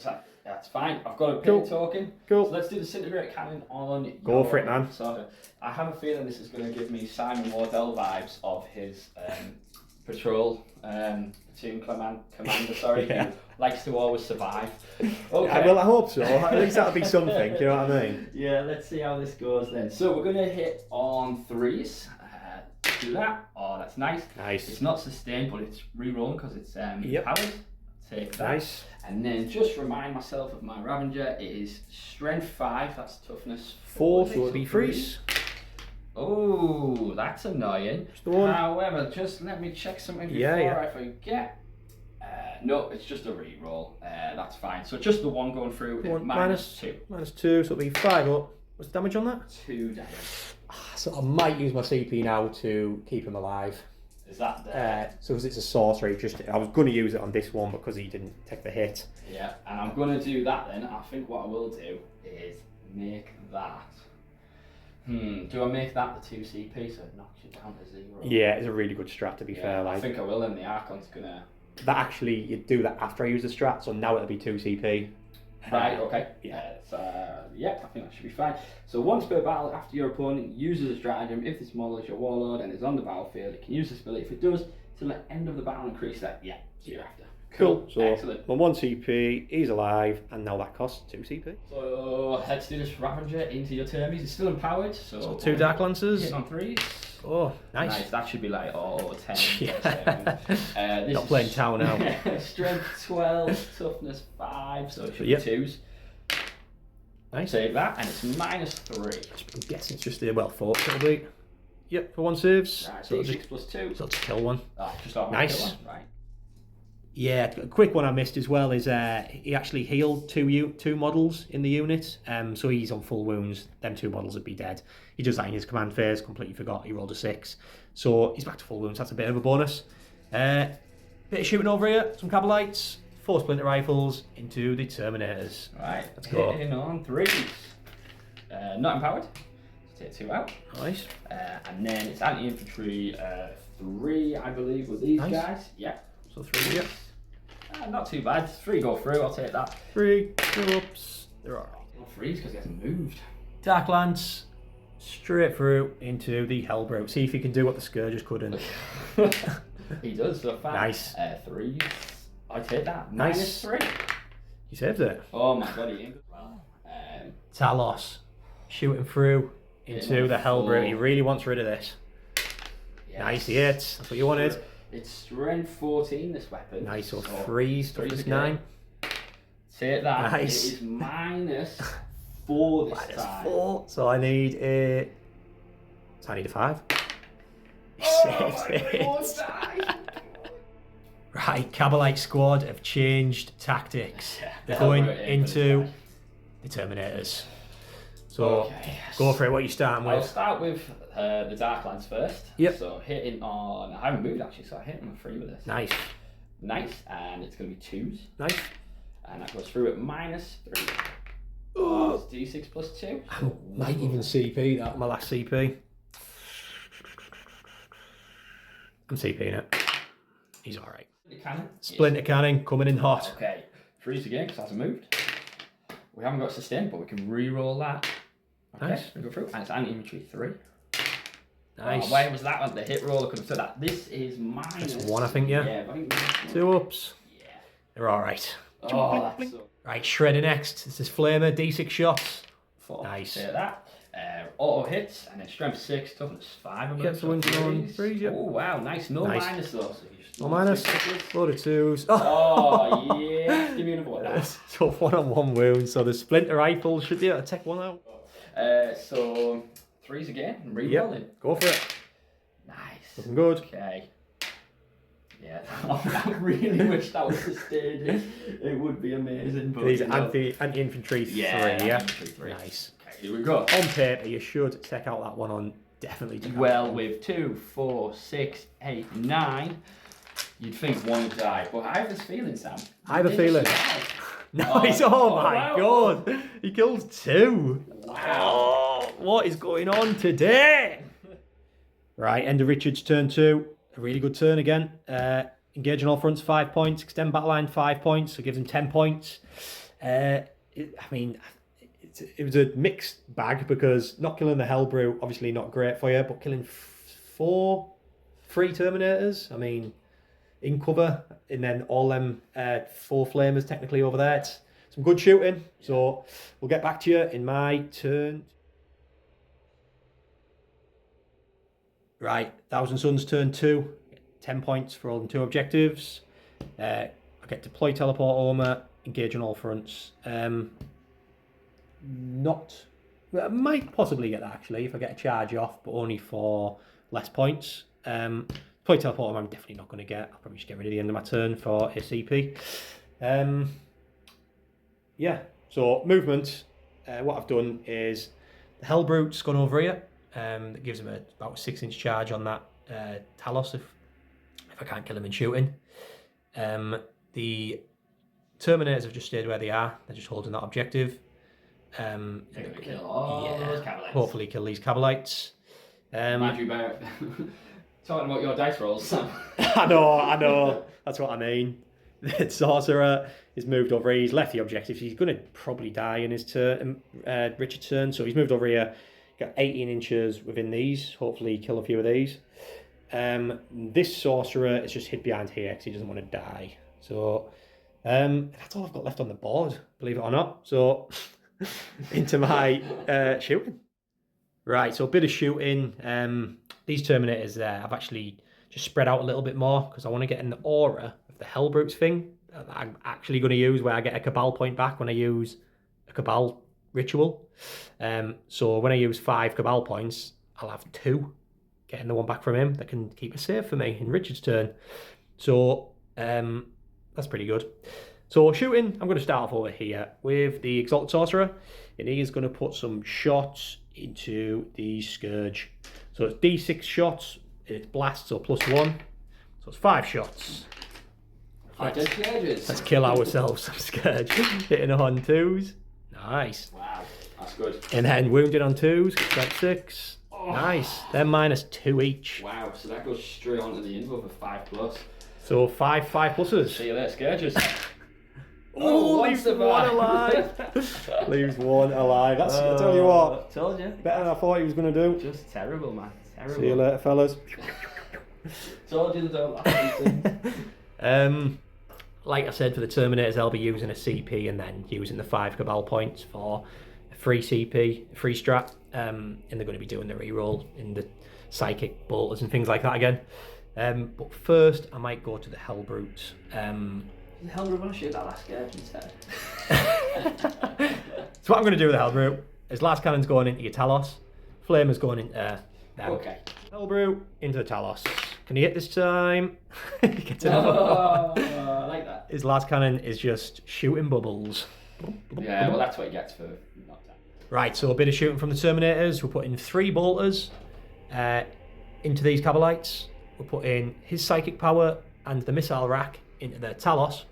that's fine. I've got a pin token.
Cool.
So let's do the Disintegrate Cannon on
Go for it, man.
So I have a feeling this is going to give me Simon Wardell vibes of his patrol platoon commander, sorry,
Yeah.
who likes to always survive. Okay.
Yeah, well, I hope so. At least that'll be something, you know what I mean?
Yeah, let's see how this goes then. So we're going to hit on 3s. Do that. Oh, that's nice.
Nice.
It's not sustained, but it's re-rolling because it's powered. Take that.
Nice.
And then just remind myself of my Ravager. It is strength 5. That's toughness
4, so it'll be 3s.
Oh, that's annoying.
Just the 1.
However, just let me check something before I forget. No, it's just a re-roll. That's fine. So just the 1 going through. -2.
-2, so it'll be 5 up. What's the damage on that?
2 damage.
So I might use my CP now to keep him alive.
Is that there?
So because it's a sorcery, I was going to use it on this one because he didn't take the hit.
Yeah, and I'm going to do that then. I think what I will do is make that Do I make that the 2CP so it knocks you down to 0?
Yeah, it's a really good strat to be fair. Like,
I think I will, and the Archon's gonna...
That actually, you do that after I use the strat, so now it'll be 2CP.
Right, okay.
Yeah.
Yeah, I think that should be fine. So once per battle, after your opponent uses a stratagem, if this model is your warlord and is on the battlefield, it can use this ability. If it does, till the end of the battle, increase that. Yeah, so you're after.
Cool. So
excellent.
on 1 CP, he's alive, and now that costs 2 CP.
So let's do this Ravager into your Termies. It's still empowered,
So 2 Dark Lancers.
Hit on 3s.
Oh, nice.
That should be like 10.
Yeah.
This
Not playing town now.
Strength 12, toughness 5, so it should be 2s.
Nice.
Save that, and it's -3.
I'm guessing it's just 4 it'll be. Yep, for 1 saves.
Right,
so
D6 plus 2.
So just kill 1.
Just
nice.
Kill 1. Right.
Yeah, a quick one I missed as well is he actually healed two models in the unit. So he's on full wounds. Them 2 models would be dead. He does that in his command phase. Completely forgot. He rolled a 6. So he's back to full wounds. That's a bit of a bonus. Bit of shooting over here. Some Cabalites. 4 splinter rifles into the Terminators.
Right.
Let's go.
Hitting on 3s. Not empowered. So take 2 out.
Nice.
And then it's anti-infantry 3, I believe, with these guys. Yeah.
So 3, yeah.
Not too bad. 3 go through, I'll take that.
3 go ups. They're alright.
Not 3s because he hasn't moved.
Dark Lance. Straight through into the Hellbrute. See if he can do what the Scourges couldn't.
He does, so far.
Nice.
3s. I take that.
Nice.
-3.
He saved it.
Oh my god, he ain't good. Well,
Talos. Shooting through into the Hellbrute. He really wants rid of this.
Yes.
Nice, he hits. That's what you wanted.
It's strength 14, this weapon.
Nice, so 3s, toughness 9.
Take that.
Nice.
It is -4 this time.
-4. So I need a... So I need a 5. Right, Cabalite squad have changed tactics. They're going into the Terminators. So go for it. What are you starting with?
I'll start with the Darklands first.
Yep.
So hitting on... I haven't moved actually, so I hit on a 3 with this.
Nice.
Nice, and it's going to be 2s.
Nice.
And that goes through at -3. Oh, it's D6 plus 2.
I might even CP that, my last CP. I'm CPing it. He's alright. Splinter Cannon coming in hot.
Okay, 3s again because it hasn't moved. We haven't got sustain, but we can re-roll that. Okay,
Nice.
we go through, and it's anti-infantry 3.
Nice.
Oh, where was that one? The hit roller could have said that. This is
That's 1, I think, yeah.
Yeah, I think
2 ups.
Yeah.
They're alright.
Oh, that's so...
Right, Shredder next. This is Flamer, D6 shots.
4.
Nice.
Say that. Auto hits, and then strength 6, toughness 5.
Get the wins on 3, yeah.
Oh, wow, nice. No
Nice.
minus though. So you just
No minus. Load of 2s.
Oh, yeah. Give me another one.
So 1-on-1 wound. So the Splinter Rifle should be able to take 1 out.
So 3s again, and re-rolling.
Yep, go for it.
Nice.
Looking good.
Okay. Yeah, I really wish that was sustained. It would be amazing. But
These anti-infantry 3, yeah?
Anti-infantry 3.
Nice.
Okay, here we go.
On paper, you should take out that one on definitely.
Well, with 2, 4, 6, 8, 9, you'd think 1 would die. But I have this feeling, Sam.
I have a feeling. Nice. Oh my
wow.
god. He killed 2.
Wow.
Oh, what is going on today? Right, end of Richard's turn 2. A really good turn again. Engage on all fronts, 5 points. Extend battle line, 5 points. So gives him 10 points. It was a mixed bag because not killing the Hellbrew, obviously not great for you, but killing 3 Terminators, I mean, in cover, and then all them 4 Flamers technically over there. It's some good shooting. So we'll get back to you in my turn. Right, Thousand Suns turn 2, 10 points for all 2 objectives. I get deploy teleport armor, engage on all fronts. I might possibly get that actually if I get a charge off, but only for less points. Deploy teleport armor I'm definitely not going to get. I'll probably just get rid of the end of my turn for a CP. Yeah, so movement. What I've done is the Hellbrute's gone over here. That gives him about a 6-inch charge on that Talos if I can't kill him in shooting. The Terminators have just stayed where they are. They're just holding that objective. They're
going to kill all those Cabalites.
Hopefully kill these Cabalites.
Mind you about talking about your dice rolls, Sam.
I know. That's what I mean. The Sorcerer is moved over here. He's left the objective. He's going to probably die in his turn, Richard's turn. So he's moved over here. Got 18 inches within these. Hopefully kill a few of these. This Sorcerer is just hid behind here because he doesn't want to die. So that's all I've got left on the board, believe it or not. So into my shooting. Right, so a bit of shooting. These Terminators there, I've actually just spread out a little bit more because I want to get an aura of the Hellbrutes thing that I'm actually going to use, where I get a Cabal point back when I use a Cabal ritual. So when I use 5 Cabal points, I'll have 2, getting the one back from him that can keep a save for me in Richard's turn. So that's pretty good. So shooting, I'm going to start off over here with the Exalted Sorcerer, and he is going to put some shots into the Scourge. So it's D6 shots, it's blasts, so +1. So it's 5 shots. Let's kill ourselves some Scourge. Hitting on 2s. Nice.
Wow, that's good.
And then wounded on 2s, that's 6. Oh. Nice. They're -2 each.
Wow, so that goes straight onto the info for 5+.
So 5 5+.
See you later, Scourges.
Leaves one alive. Leaves one alive. That's, I tell you what.
Told you.
Better than I thought he was going to do.
Just terrible, man. Terrible.
See you later, fellas.
Told you the don't.
Like I said, for the Terminators, they'll be using a CP and then using the 5 Cabal points for a free CP, free strat. And they're going to be doing the reroll in the Psychic Bolters and things like that again. But first, I might go to the Hellbrutes.
The Hellbrute want to shoot that last Scourge instead.
So what I'm going to do with the Hellbrute is last cannon's going into your Talos, Flamer's going into them.
Okay.
Hellbrute into the Talos. Can he hit this time? Gets
I like that.
His last cannon is just shooting bubbles.
Yeah, well that's what he gets for not that.
Right, so a bit of shooting from the Terminators. We're putting 3 bolters into these Cabalites. We're putting his psychic power and the missile rack into the Talos,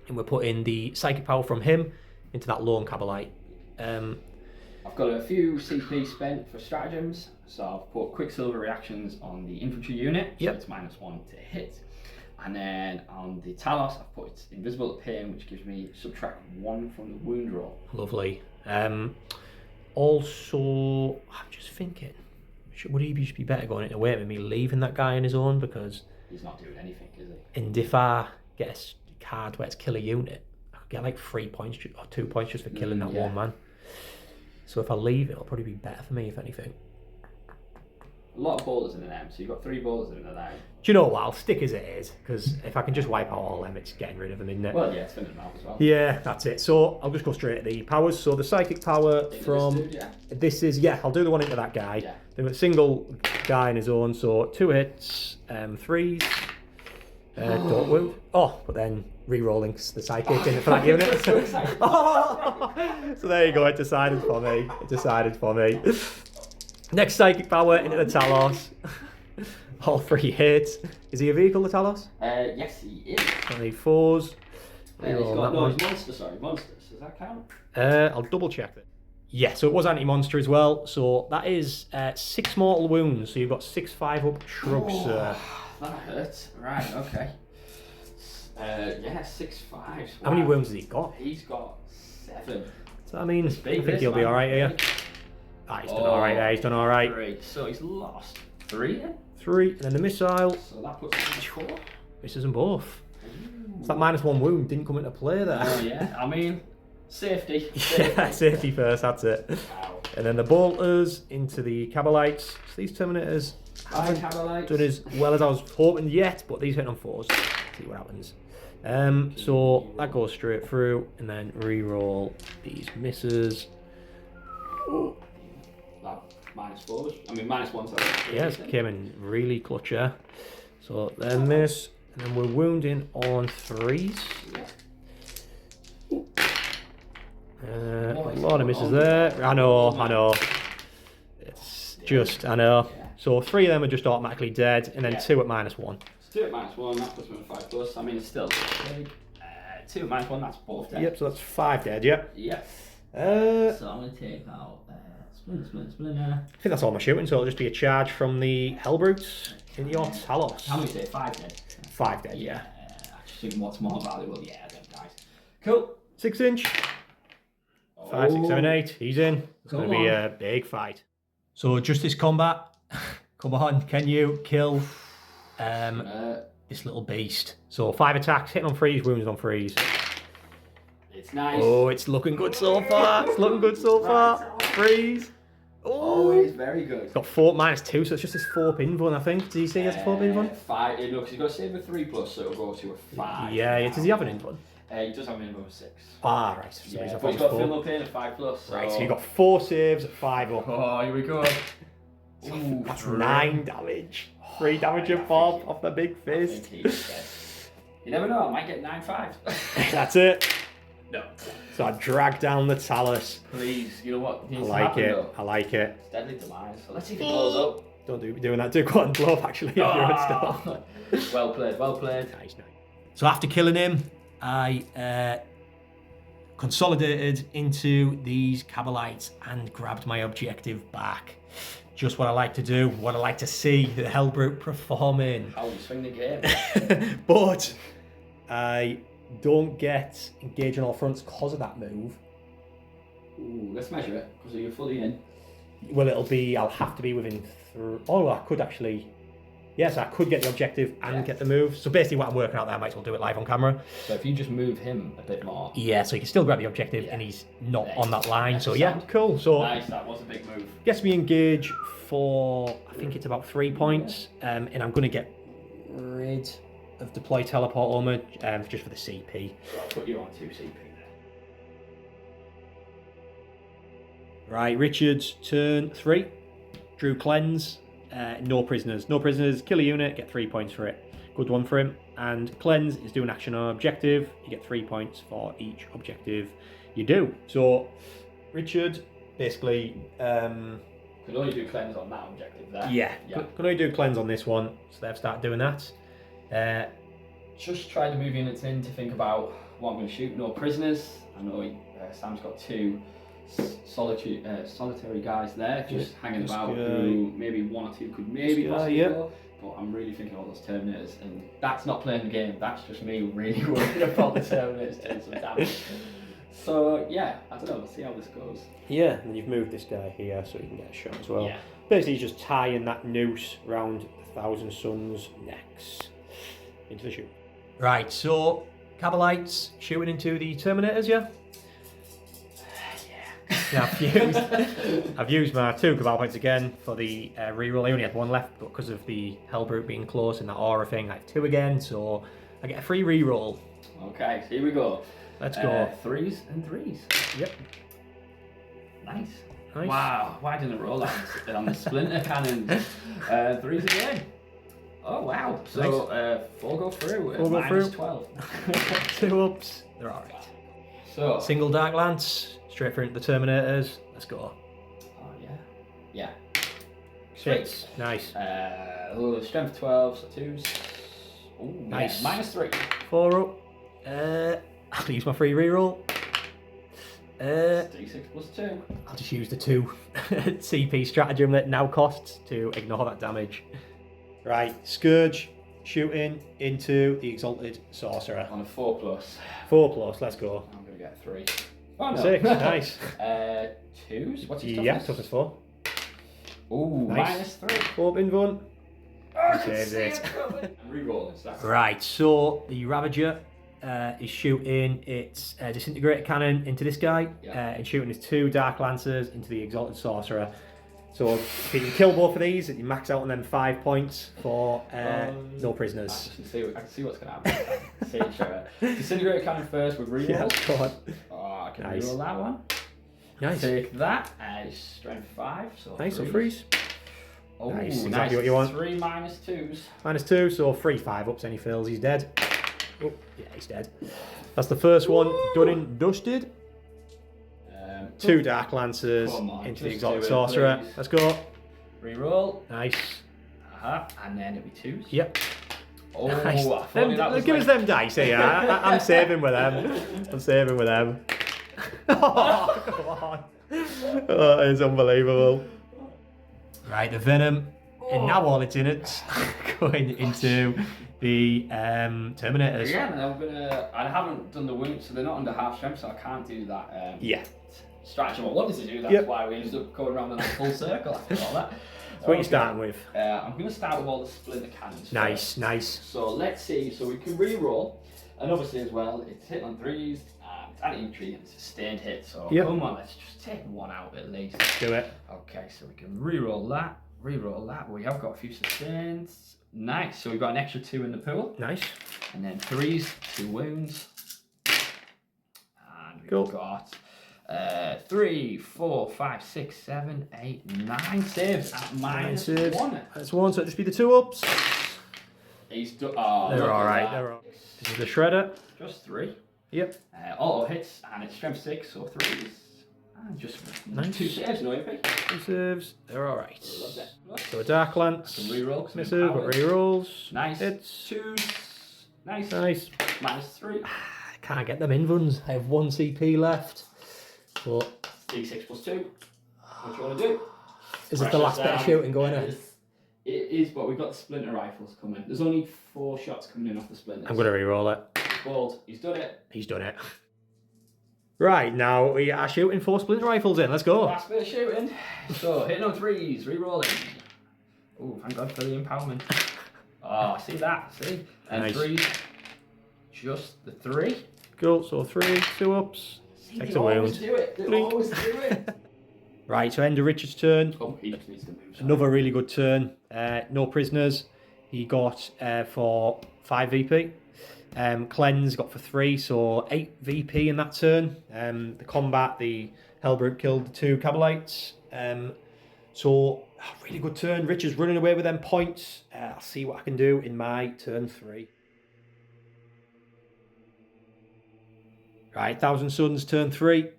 and we're putting the psychic power from him into that lone Cabalite.
I've got a few CP spent for stratagems, so I've put Quicksilver reactions on the infantry unit, so it's -1 to hit. And then on the Talos, I've put invisible to pain, which gives me subtract 1 from the wound roll.
Lovely. Also, I'm just thinking, would he be better going into away with me leaving that guy on his own, because
he's not doing anything, is he?
And if I get a card where it's kill a unit, I could get like 3 points or 2 points just for killing that one man. So if I leave it, it'll probably be better for me, if anything.
A lot of boulders in an M, so you've got 3 boulders in an M.
Do you know what? I'll stick as it is, because if I can just wipe out all them, it's getting rid of them, isn't it?
Well, yeah, it's finishing them out as well.
Yeah, that's it. So I'll just go straight at the powers. So the psychic power from this is I'll do the one into that guy.
Yeah.
Then a single guy in his own. So 2 hits, 3s. Don't wound. Oh, but then re-rolling the psychic in it for that unit. So there you go. It decided for me. Next psychic power into the Talos. All 3 hits. Is he a vehicle, the Talos?
Yes, he is.
I need 4s.
He's got monsters. Does that count?
I'll double check that. Yeah, so it was anti-monster as well. So that is 6 mortal wounds. So you've got 6 5-up shrugs.
That hurts. Right, okay. 6 5s. Wow.
How many wounds has he got?
He's got 7.
So I mean, I think he'll be alright here. He's done alright there. He's done alright.
3. So he's lost 3 then?
3, and then the missile.
So that puts him 4.
Misses them both. So that -1 wound didn't come into play there.
Oh yeah, I mean, safety.
Yeah, safety first, that's it. Wow. And then the bolters into the Cabalites. So these Terminators haven't done as well as I was hoping yet, but these hit on 4s. See what happens. So that goes straight through, and then re-roll these misses.
Oh. -4s. I mean, -1s.
Yes, came in really clutch here. So then miss, and then we're wounding on 3s. A lot of misses there. I know. It's just, I know. So 3 of them are just automatically dead, and then 2 at -1.
2 at -1, that puts me on 5+. I mean, it's still big. 2 at -1, that's both dead.
Yep, so that's 5 dead, yep.
Yep. So I'm going to take out Splinter.
I think that's all my shooting, so it'll just be a charge from the Hellbrutes in your Talos.
How many is it? 5 dead?
5 dead, yeah.
I just think what's more valuable, yeah, them guys. Cool.
6 inch. 5, 6, 7, 8. He's in. It's going to be a big fight. So Justice Combat. Come on, can you kill this little beast? So 5 attacks, hitting on freeze, wounds on freeze.
It's nice.
Oh, it's looking good so far. It's looking good so far. Freeze.
Oh, it's very good.
It's got 4 -2, so it's just his 4 pin one, I think. Does he say he has a 4 pin one?
5. Look, he's got to save a 3+, so it'll go to a 5.
Yeah, does he have an in one?
He does have a minimum of 6.
Ah, right. So
Yeah,
he's
but he's got Phil Pin at 5+. So...
Right, so you've got 4 saves at 5 up.
Oh, here we go. Ooh,
that's 9 damage. 3 damage of Bob off the big fist.
You never know, I might get 9-5.
That's it.
No.
So I drag down the Talus.
Please, you know what?
I like it. Though. I like it.
It's deadly demise. So let's see if it blows up.
Don't be doing that. Do go and blow up actually.
Oh. Well played, well played.
Nice. So after killing him, I consolidated into these Cabalites and grabbed my objective back. Just what I like to do, what I like to see the Hellbrute performing.
How you swing the game.
But I don't get engaged on all fronts because of that move.
Ooh, let's measure it, because you're fully in.
Well, I'll have to be within I could actually, yes, I could get the objective and get the move. So basically what I'm working out there, I might as well do it live on camera.
So if you just move him a bit more.
Yeah, so you can still grab the objective and he's not on that line. So yeah, cool. So
nice, that was a big move.
Gets me engaged for, I think it's about 3 points. And I'm going to get rid of deploy teleport armor just for the CP.
So I'll put you on 2 CP there.
Right, Richard's turn 3. Drew cleanse. No prisoners. No prisoners. Kill a unit. Get 3 points for it. Good one for him. And cleanse is doing action on objective. You get 3 points for each objective you do. So Richard basically
could only do cleanse on that objective there.
Yeah. Could only do cleanse on this one. So they've started doing that.
Just try to move units in to think about what I'm going to shoot. No prisoners. I know Sam's got 2 solitary guys there, just hanging about. Who maybe 1 or 2 could maybe possibly go. But I'm really thinking about those Terminators, and that's not playing the game. That's just me really worried about the Terminators doing some damage. So yeah, I don't know. We'll see how this goes.
Yeah, and you've moved this guy here so he can get a shot as well.
Yeah.
Basically, he's just tying that noose round the Thousand Suns' necks into the shoot. Right, so Cabalites shooting into the Terminators, yeah? Yeah, I've used my 2 Cabal points again for the reroll. I only had 1 left, but because of the Hellbrute being close and that aura thing, I have 2 again, so I get a free reroll.
Okay, so here we go.
Let's go.
3s and 3s.
Yep.
Nice. Wow, why didn't it roll that on the Splinter Cannons? 3s again. Oh wow, so nice. 4 go through. 4 go through. 12.
2 ups. They're alright.
So
single Dark Lance. Straight for the Terminators. Let's go.
Oh yeah. Yeah.
6. Nice.
Strength 12, so 2s. Ooh,
nice.
Yeah. -3.
4 up. I'll use my free reroll.
D6 plus 2.
I'll just use the 2 CP stratagem that now costs to ignore that damage. Right, Scourge shooting into the Exalted Sorcerer.
On a 4+.
4+, let's go.
I'm going to get 3. Oh, no.
6, nice.
2s? What's his toughness?
Yeah, toughness 4.
Ooh,
nice.
-3.
4 bin 1.
Saves it. I'm re-rolling.
Right, so the Ravager is shooting its Disintegrator Cannon into this guy, and shooting his 2 Dark Lancers into the Exalted Sorcerer. So if you can kill both of these, you max out on them 5 points for no prisoners.
I can see what's going to happen. Disintegrator Cannon first with reroll.
Yeah, go on.
Oh, I can reroll that one.
Nice.
Take that as strength 5. So
nice, so freeze.
Oh,
nice, exactly what you want.
3 -2s.
-2, so 3 5-ups, and he fails, he's dead. Oh, yeah, he's dead. That's the first one done and dusted. 2 Dark Lancers into the Exalted Sorcerer. Please. Let's go.
Reroll.
Nice.
And then it'll be 2s.
Yep.
Oh,
nice. Give us them dice here. I'm saving with them. I'm saving with them. Oh, come on. Oh, that is unbelievable. Right, the Venom, and now all its innards going into the Terminators.
Again, I haven't done the wounds, so they're not under half strength, so I can't do that. Stratagem I wanted to do. That's why we ended up going around in a full circle after all that.
So what are you starting with?
I'm going to start with all the splinter cannons.
Nice, nice.
So let's see. So we can re-roll, and obviously as well, it's hit on 3s, it's anti-infantry, and it's a sustained hit. So come on, let's just take one out at least.
Do it.
Okay, so we can re-roll that. Re-roll that. We have got a few sustains. Nice. So we've got an extra 2 in the pool.
Nice.
And then 3s, 2 wounds. And we've got 3, 4, 5, 6, 7, 8, 9 saves at minus 1.
That's 1, so it'll just be the 2 ups.
He's done. Oh,
they're alright, they're alright. This is the Shredder.
Just 3.
Yep.
Auto hits, and it's strength 6, so 3s. And just 2 saves, no AP.
2 saves, they're alright.
Love that.
So a Dark Lance.
I can reroll.
Misses, but rerolls.
Nice.
Hits.
2s. Nice.
Nice.
Minus 3.
I can't get them in runs. I have 1 CP left. But
D6 plus 2. What do you want to do?
Is it the last bit of shooting going on?
It is, but we've got the splinter rifles coming. There's only 4 shots coming in off the splinters.
I'm going to re-roll it.
He's bald. He's done it.
He's done it. Right, now we are shooting 4 splinter rifles in. Let's go.
Last bit of shooting. So, hitting on 3s, re-rolling. Oh, thank God for the empowerment. Oh, see that? See? And
nice.
3s. Just the 3.
Cool, so 3, 2 ups. Takes a wound.
They always do it. They always do it.
Right, so end of Richard's turn.
Oh, he just needs to move.
Another really good turn. No prisoners. He got for 5 VP. Cleanse got for 3, so 8 VP in that turn. The combat, the Hellbrute killed the 2 Cabalites. So, really good turn. Richard's running away with them points. I'll see what I can do in my turn 3. Right, Thousand Suns, turn 3.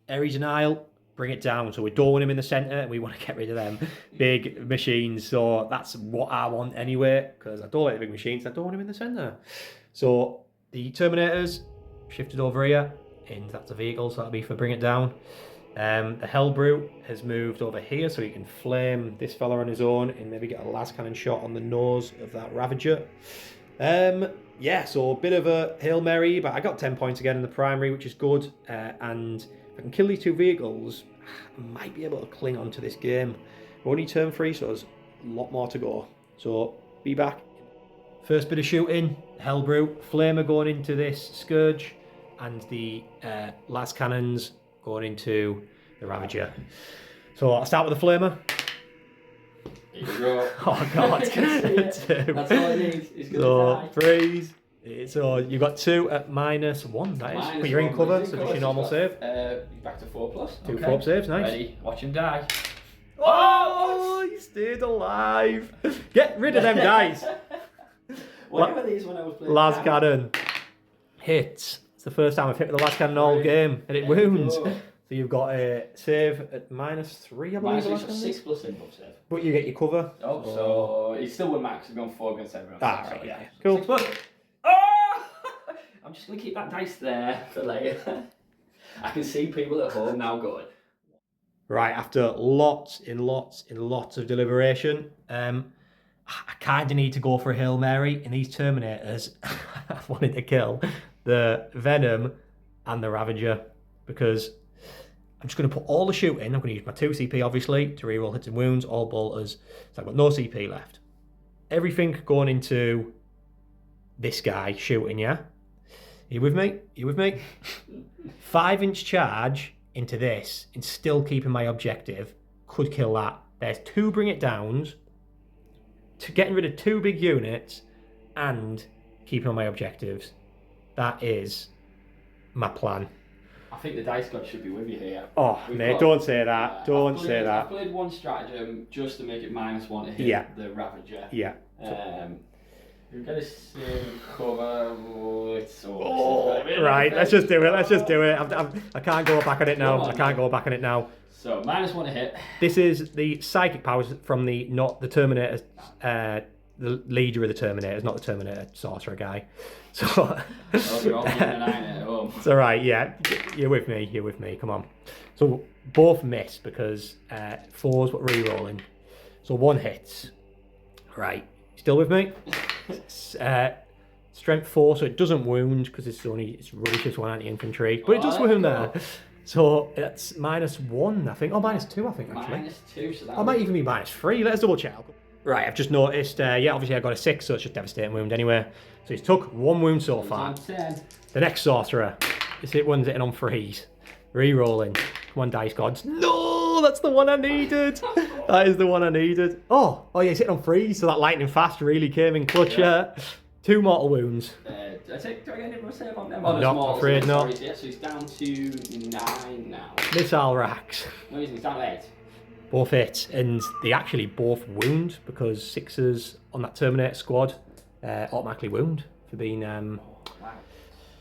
Ares and Isle, bring it down. So we don't want him in the centre, and we want to get rid of them big machines. So that's what I want anyway, because I don't like the big machines. I don't want him in the centre. So the Terminators shifted over here, and that's a vehicle, so that'll be for bring it down. The Hellbrute has moved over here, so he can flame this fella on his own and maybe get a last cannon shot on the nose of that Ravager. Yeah, so a bit of a Hail Mary, but I got 10 points again in the primary, which is good. And if I can kill these 2 vehicles, I might be able to cling on to this game. We're only turn 3, so there's a lot more to go. So, be back. First bit of shooting, Hellbrute, Flamer going into this Scourge, and the las cannons going into the Ravager. So I'll start with the Flamer.
Here you go.
Oh God. 2.
That's all it needs. He's going
so 3s. So you got 2 at -1. That is. But you're in cover, so just your normal save.
He's back to 4+.
2 4 saves, nice.
Ready? Watch him die.
Oh, he stayed alive. Get rid of them guys.
What were these when I was playing?
Las cannon hits. It's the first time I've hit with the las cannon all game, and it wounds. So you've got a save at -3, I believe.
-6 in both save.
But you get your cover.
Oh, so he's still with max. He's gone 4 against everyone.
Ah, right, yeah. Cool.
6+. Oh! I'm just going to keep that dice there for later. I can see people at home now going.
Right, after lots of deliberation, I kind of need to go for a Hail Mary. In these Terminators, I wanted to kill the Venom and the Ravager, because I'm just going to put all the shooting. I'm going to use my 2 CP, obviously, to reroll hits and wounds, all bolters. So I've got no CP left. Everything going into this guy shooting, yeah? You with me? You with me? 5-inch charge into this and still keeping my objective. Could kill that. There's 2 bring it downs, to getting rid of 2 big units and keeping on my objectives. That is my plan.
I think the dice god should be with you here.
Oh, mate, don't say that. Don't say that.
I've played one stratagem just to make it -1 to hit the Ravager.
Yeah.
We've got to cover.
Right, let's just do it. Let's just do it. I can't go back on it now. I can't go back on it now.
So, -1 to hit.
This is the psychic powers from the Terminator, the leader of the Terminators, not the Terminator sorcerer guy. So,
you're all getting a 9 at home.
It's all right. Yeah, you're with me. You're with me. Come on. So both miss because 4's what re-rolling. So 1 hits. Right. Still with me? Strength 4, so it doesn't wound because it's rubbish as 1 anti-infantry, but it does wound there. So it's -1, I think. Oh, -2, I think, actually.
-2, so that
might even be -3. Let's double check. Right, I've just noticed, yeah, obviously I got a 6, so it's just devastating wound anyway. So he's took 1 wound so far. The next sorcerer, one's hitting on 3s. Re-rolling. Come on, dice gods. No, that's the one I needed. That is the one I needed. Oh, yeah, he's hitting on 3s, so that lightning fast really came in clutch. Yeah. 2 mortal wounds.
Do I get any save on them?
Not afraid not.
Sorry, so he's down to 9 now.
Missile racks.
No, he's down to 8.
Both hit, and they actually both wound because 6s on that Terminator squad automatically wound for being.
Wow.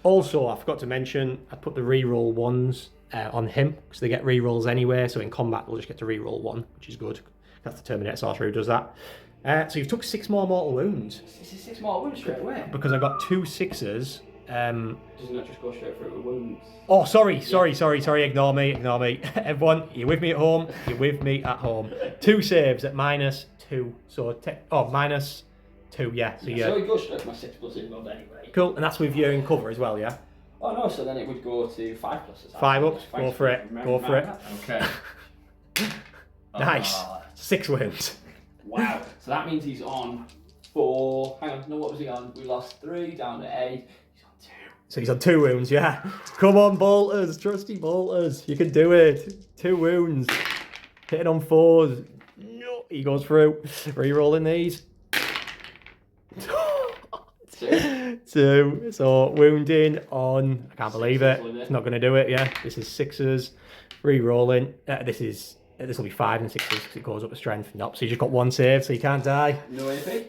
Also, I forgot to mention, I put the reroll 1s on him because they get rerolls anyway. So in combat, we'll just get to reroll 1, which is good. That's the Terminator sorcerer who does that. So you've took 6 more mortal wounds.
6 mortal wounds straight away.
Because I got 2 6s.
Doesn't that just go straight through with wounds?
Oh, sorry. Ignore me. Everyone, you're with me at home. 2 saves at -2. So -2. Yeah. So yeah.
So it goes straight to my 6+ involved anyway.
Cool, and that's with you in cover as well, yeah.
Oh no, so then it would go to 5+.
5 up. Go for it.
Okay.
Nice. 6 wounds.
Wow. So that means he's on 4. Hang on. No, what was he on? We lost 3 down to 8. He's on 2.
So he's on 2 wounds, yeah. Come on, bolters, trusty bolters. You can do it. 2 wounds. Hitting on 4s. No, he goes through. Re-rolling these. 2. So wounding on. I can't believe it. It's not going to do it. Yeah. This is 6s. Re-rolling. This will be 5 and 6s because it goes up to strength. Nope. So you just got 1 save, so you can't die.
No AP.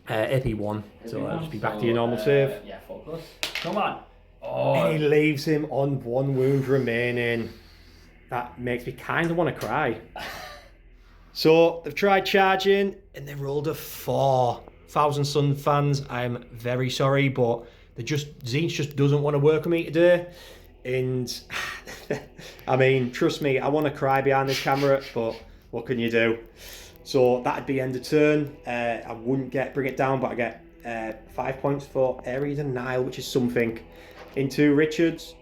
AP 1. So I'll just be back to your normal save.
Yeah, 4+. Come on. Oh.
And he leaves him on 1 wound remaining. That makes me kind of want to cry. So they've tried charging and they rolled a 4. Thousand Sun fans, I'm very sorry, but Tzeentch just doesn't want to work with me today. And I mean, trust me, I want to cry behind this camera, but what can you do? So that'd be end of turn. I wouldn't bring it down, but I get 5 points for Ares and Nile, which is something. Into Richard's.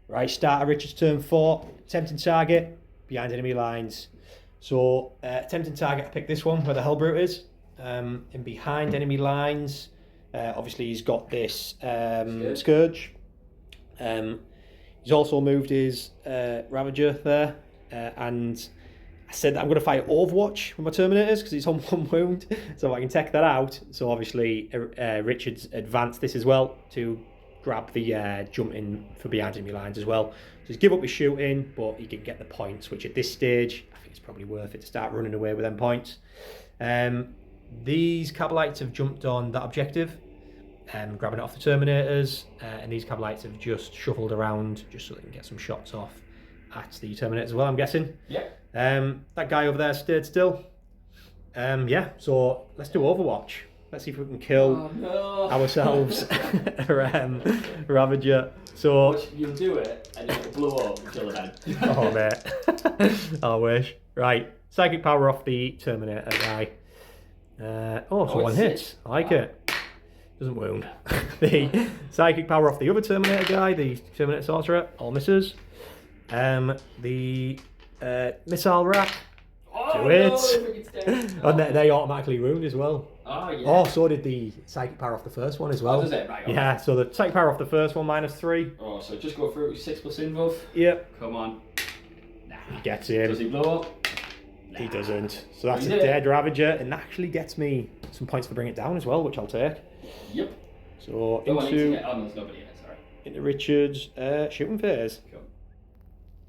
Right, start of Richard's turn 4. Attempting target, behind enemy lines. So, attempting target, I picked this one, where the Hellbrute is. And behind enemy lines, obviously he's got this Scourge. He's also moved his Ravager there. And I said that I'm going to fight Overwatch with my Terminators because he's on 1 wound. So I can take that out. So obviously Richard's advanced this as well to grab the jump in for behind enemy lines as well. So he's give up his shooting, but he can get the points, which at this stage, I think it's probably worth it to start running away with them points. These Cabalites have jumped on that objective, grabbing it off the Terminators, and these Cabalites have just shuffled around just so they can get some shots off at the Terminators as well, I'm guessing.
Yeah.
That guy over there stayed still. Yeah, so let's do Overwatch. Let's see if we can kill ourselves Ravager. So
you'll do it and it'll blow up and kill it.
Oh mate. I wish. Right. Psychic power off the Terminator guy. So 1 hit. I like it. Doesn't wound. The psychic power off the other Terminator guy, the Terminator sorcerer, all misses. The missile rack.
Oh,
do it. And they automatically wound as well.
Oh, yeah.
Oh, so did the psychic power off the first one as well.
Oh, does it? Right,
yeah, so the psychic power off the first one -3.
Oh, so just go through 6+ involve.
Yep.
Come on. Nah.
He gets in.
Does he blow up? Nah.
He doesn't. So that's a dead Ravager, and that actually gets me some points to bring it down as well, which I'll take.
Yep.
So
there's nobody in it, sorry.
Into Richard's shooting phase.
Cool.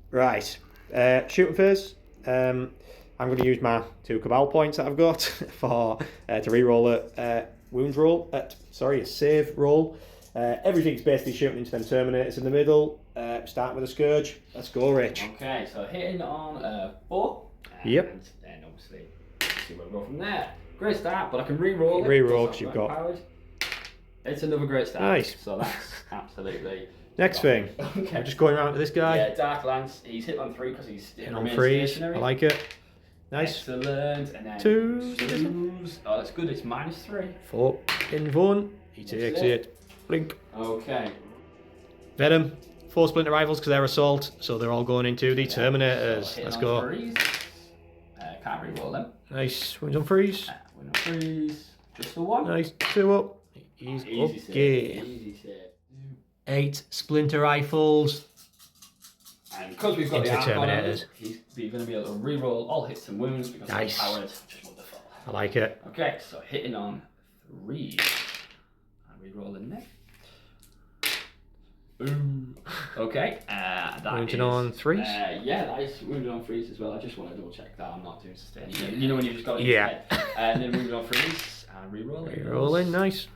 Right. Shooting phase. I'm going to use my 2 Cabal points that I've got for to re-roll a wound roll. A save roll. Everything's basically shooting into them Terminators in the middle. Starting with a Scourge. Let's go, Rich.
Okay, so hitting on 4.
Yep.
And then obviously see where we go from there. Great start, but I can re-roll it.
Re-roll because you've got.
Powered. It's another great start.
Nice.
So that's absolutely...
Next thing.
Okay.
I'm just going around to this guy.
Yeah, Dark Lance. He's hit on 3 because he's
Hitting on 3s.
stationary.
I like it. Nice.
Excellent. And then
2s.
Oh, that's good. It's -3.
4 in 1. He takes it. Blink.
Okay.
Venom. 4 splinter rifles because they're assault, so they're all going into the Terminators.
So
Let's
on
go.
3s. Can't re-roll them.
Nice. Wounds on 3s.
Win on 3s. Just the 1.
Nice. 2 up. He's
Easy
okay.
save. Easy save.
8 splinter rifles.
And because we've got
Into
the arc on him,
Terminators.
he's going to be able to re-roll all hits and wounds because
Nice.
he's powered. Just wonderful.
I like it.
Okay, so hitting on 3. And re-roll the neck. Boom. Okay, that
Wounded
is,
on 3s.
Yeah, that is wounded on 3s as well. I just want to double check that I'm not doing sustain. You know when you just got it
Yeah.
in your head. And then wounded on 3s and re-roll it.
Rolling, nice.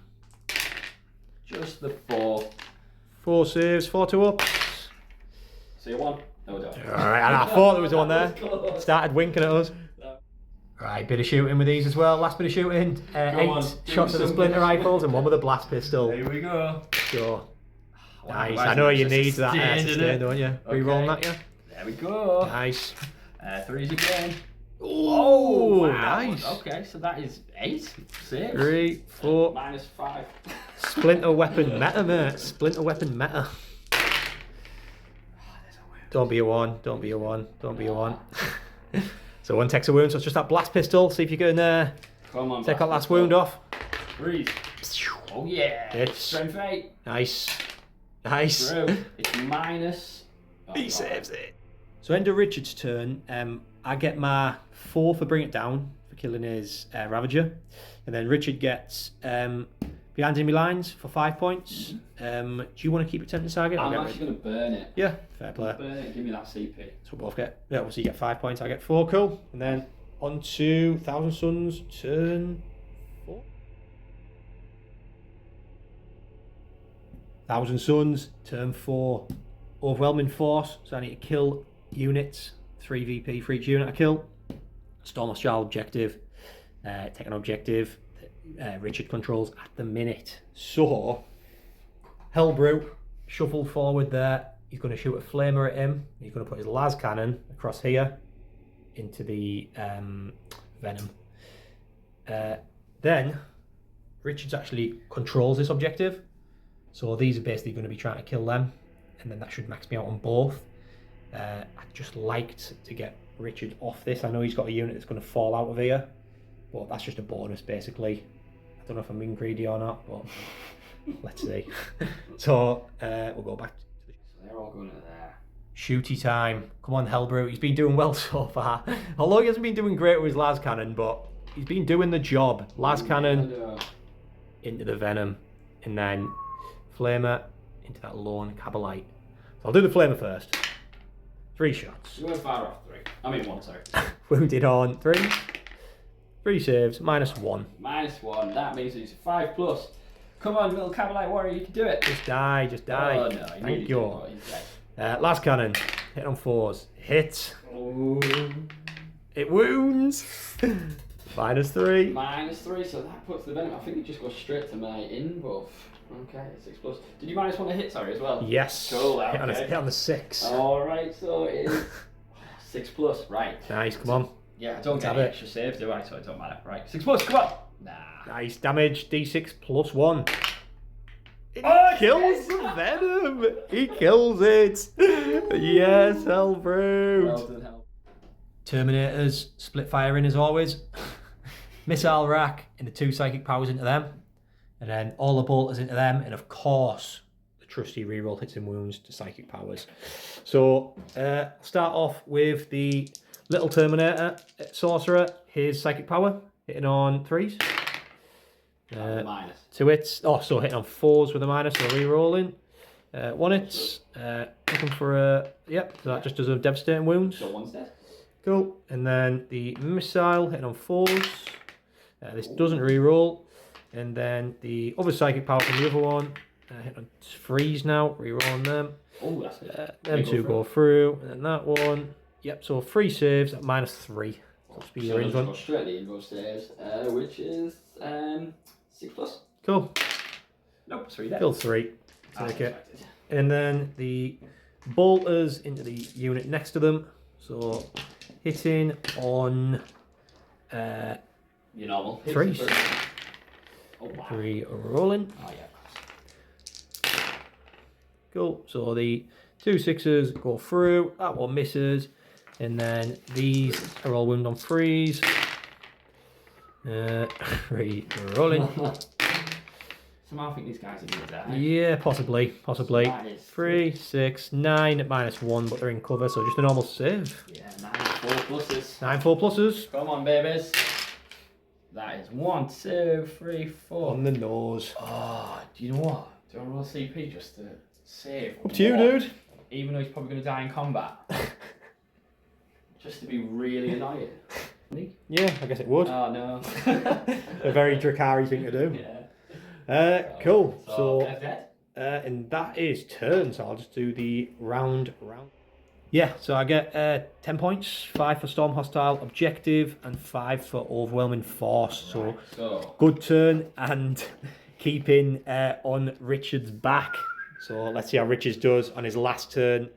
Just the 4.
4 saves, 4 2 up.
So you 1. No, don't.
Alright, and I thought there was one there. Started winking at us. Right, bit of shooting with these as well. Last bit of shooting. 8 shots of the splinter rifles and 1 with a blast pistol.
Here we go.
Sure. Nice.
Why
I
is
know
it
you
just
need that
sustained,
sustain,
innit?
don't you?
Okay.
Rerolling that, yeah?
There we go.
Nice.
3s again.
Oh,
wow.
nice.
Okay, so that is 8 saves.
3, 4.
-5.
Splinter weapon meta, mate. Splinter weapon meta. Don't be a 1. Don't be a 1. Don't be a 1. So 1 takes a wound, so it's just that blast pistol. See if you can
Come on,
take that last wound off.
3s. Oh yeah.
Hits.
Strength 8.
Nice. Nice.
Through. It's minus. Oh,
He
God.
saves it. So end of Richard's turn, I get my 4 for bring it down for killing his Ravager, and then Richard gets behind enemy lines for 5 points. Do you want to keep attempting target?
I'm actually going to burn it.
Yeah, fair play.
Burn it. Give me that CP.
So we'll both get. Yeah, well, so you get 5 points. I get 4. Cool. And then on to Thousand Suns turn 4. Thousand Suns turn 4. Overwhelming force. So I need to kill units. 3 VP for each unit I kill. Storm Hostile objective. Take an objective that Richard controls at the minute. So Hellbrute shuffled forward there. He's going to shoot a flamer at him. He's going to put his las cannon across here into the venom. Then Richards actually controls this objective. So these are basically going to be trying to kill them. And then that should max me out on both. I'd just liked to get Richard off this. I know he's got a unit that's going to fall out of here. But that's just a bonus basically. I don't know if I'm being greedy or not, but let's see. So we'll go back.
So they're all going to there.
Shooty time. Come on, Hellbrute. He's been doing well so far. Although he hasn't been doing great with his las cannon, but he's been doing the job. Las cannon into the venom, and then flamer into that lone Cabalite. So I'll do the flamer first. 3 shots.
You went far off 3. I mean 1, sorry.
Wounded on 3. 3 saves, -1.
-1. That means it's 5+. Come on, little Cabalite warrior, you can do it.
Just die, just die.
Oh no,
Thank you.
but he's dead.
Las cannon. Hit on 4s. Hit.
Oh.
It wounds. -3.
-3, so that puts the venom. I think it just goes straight to my inbuff. Okay, 6+. Did you -1 to hit, sorry, as well?
Yes.
Cool,
Hit on,
okay.
hit on the 6.
Alright, so it is 6+, right.
Nice, come on.
Yeah, I don't
Let's
get
have
any
it.
extra saves, do I? So it don't matter. Right, 6+, come on! Nah.
Nice damage, D6 +1. It
Oh,
kills
yes!
the venom. He kills it. Yes, Hellbrute.
Well done, Hell.
Terminators split firing as always. Missile rack and the 2 psychic powers into them, and then all the bolters into them, and of course the trusty reroll hits and wounds to psychic powers. So start off with the little Terminator sorcerer. His psychic power hitting on 3s.
Minus.
2 hits. Oh, so hitting on 4s with a minus, so re-rolling. 1 hits. Looking for a... Yep, so that just does a devastating wounds.
So 1's dead.
Cool. And then the missile hitting on 4s. This doesn't re-roll. And then the other psychic power from the other one. Hitting on 3s now. Re-rolling them.
Oh, that's good.
Them 2 go through. And then that one. Yep, so 3 saves at -3. That'll be your
So
one.
go straight to the inbuff saves, which is 6+.
Cool.
Nope, 3 dead.
Still 3.
As
Take it.
expected.
And then the bolters into the unit next to them. So hitting on
Your normal.
3s.
Oh, wow.
3 rolling.
Oh, yeah.
Cool. So the 2 6s go through. That one misses. And then these are all wound on 3s. 3 rolling.
Somehow I think these guys are going to die.
Yeah, possibly.
That is
3, 6, 9 -1, but they're in cover, so just a normal save.
Yeah, 9 4 pluses.
9 4 pluses.
Come on, babies. That is 1, 2, 3, 4.
On the nose.
Oh, do you know what? Do I roll CP just to save?
Up to you, dude.
Even though he's probably going to die in combat. Just to be really annoying.
Yeah, I guess it would.
Oh, no.
A very Drukhari thing to do.
Yeah.
Cool.
So
So and that is turn. So I'll just do the round. Yeah. So I get 10 points, 5 for storm hostile objective, and 5 for overwhelming force. So good turn and keeping on Richard's back. So let's see how Richard does on his last turn.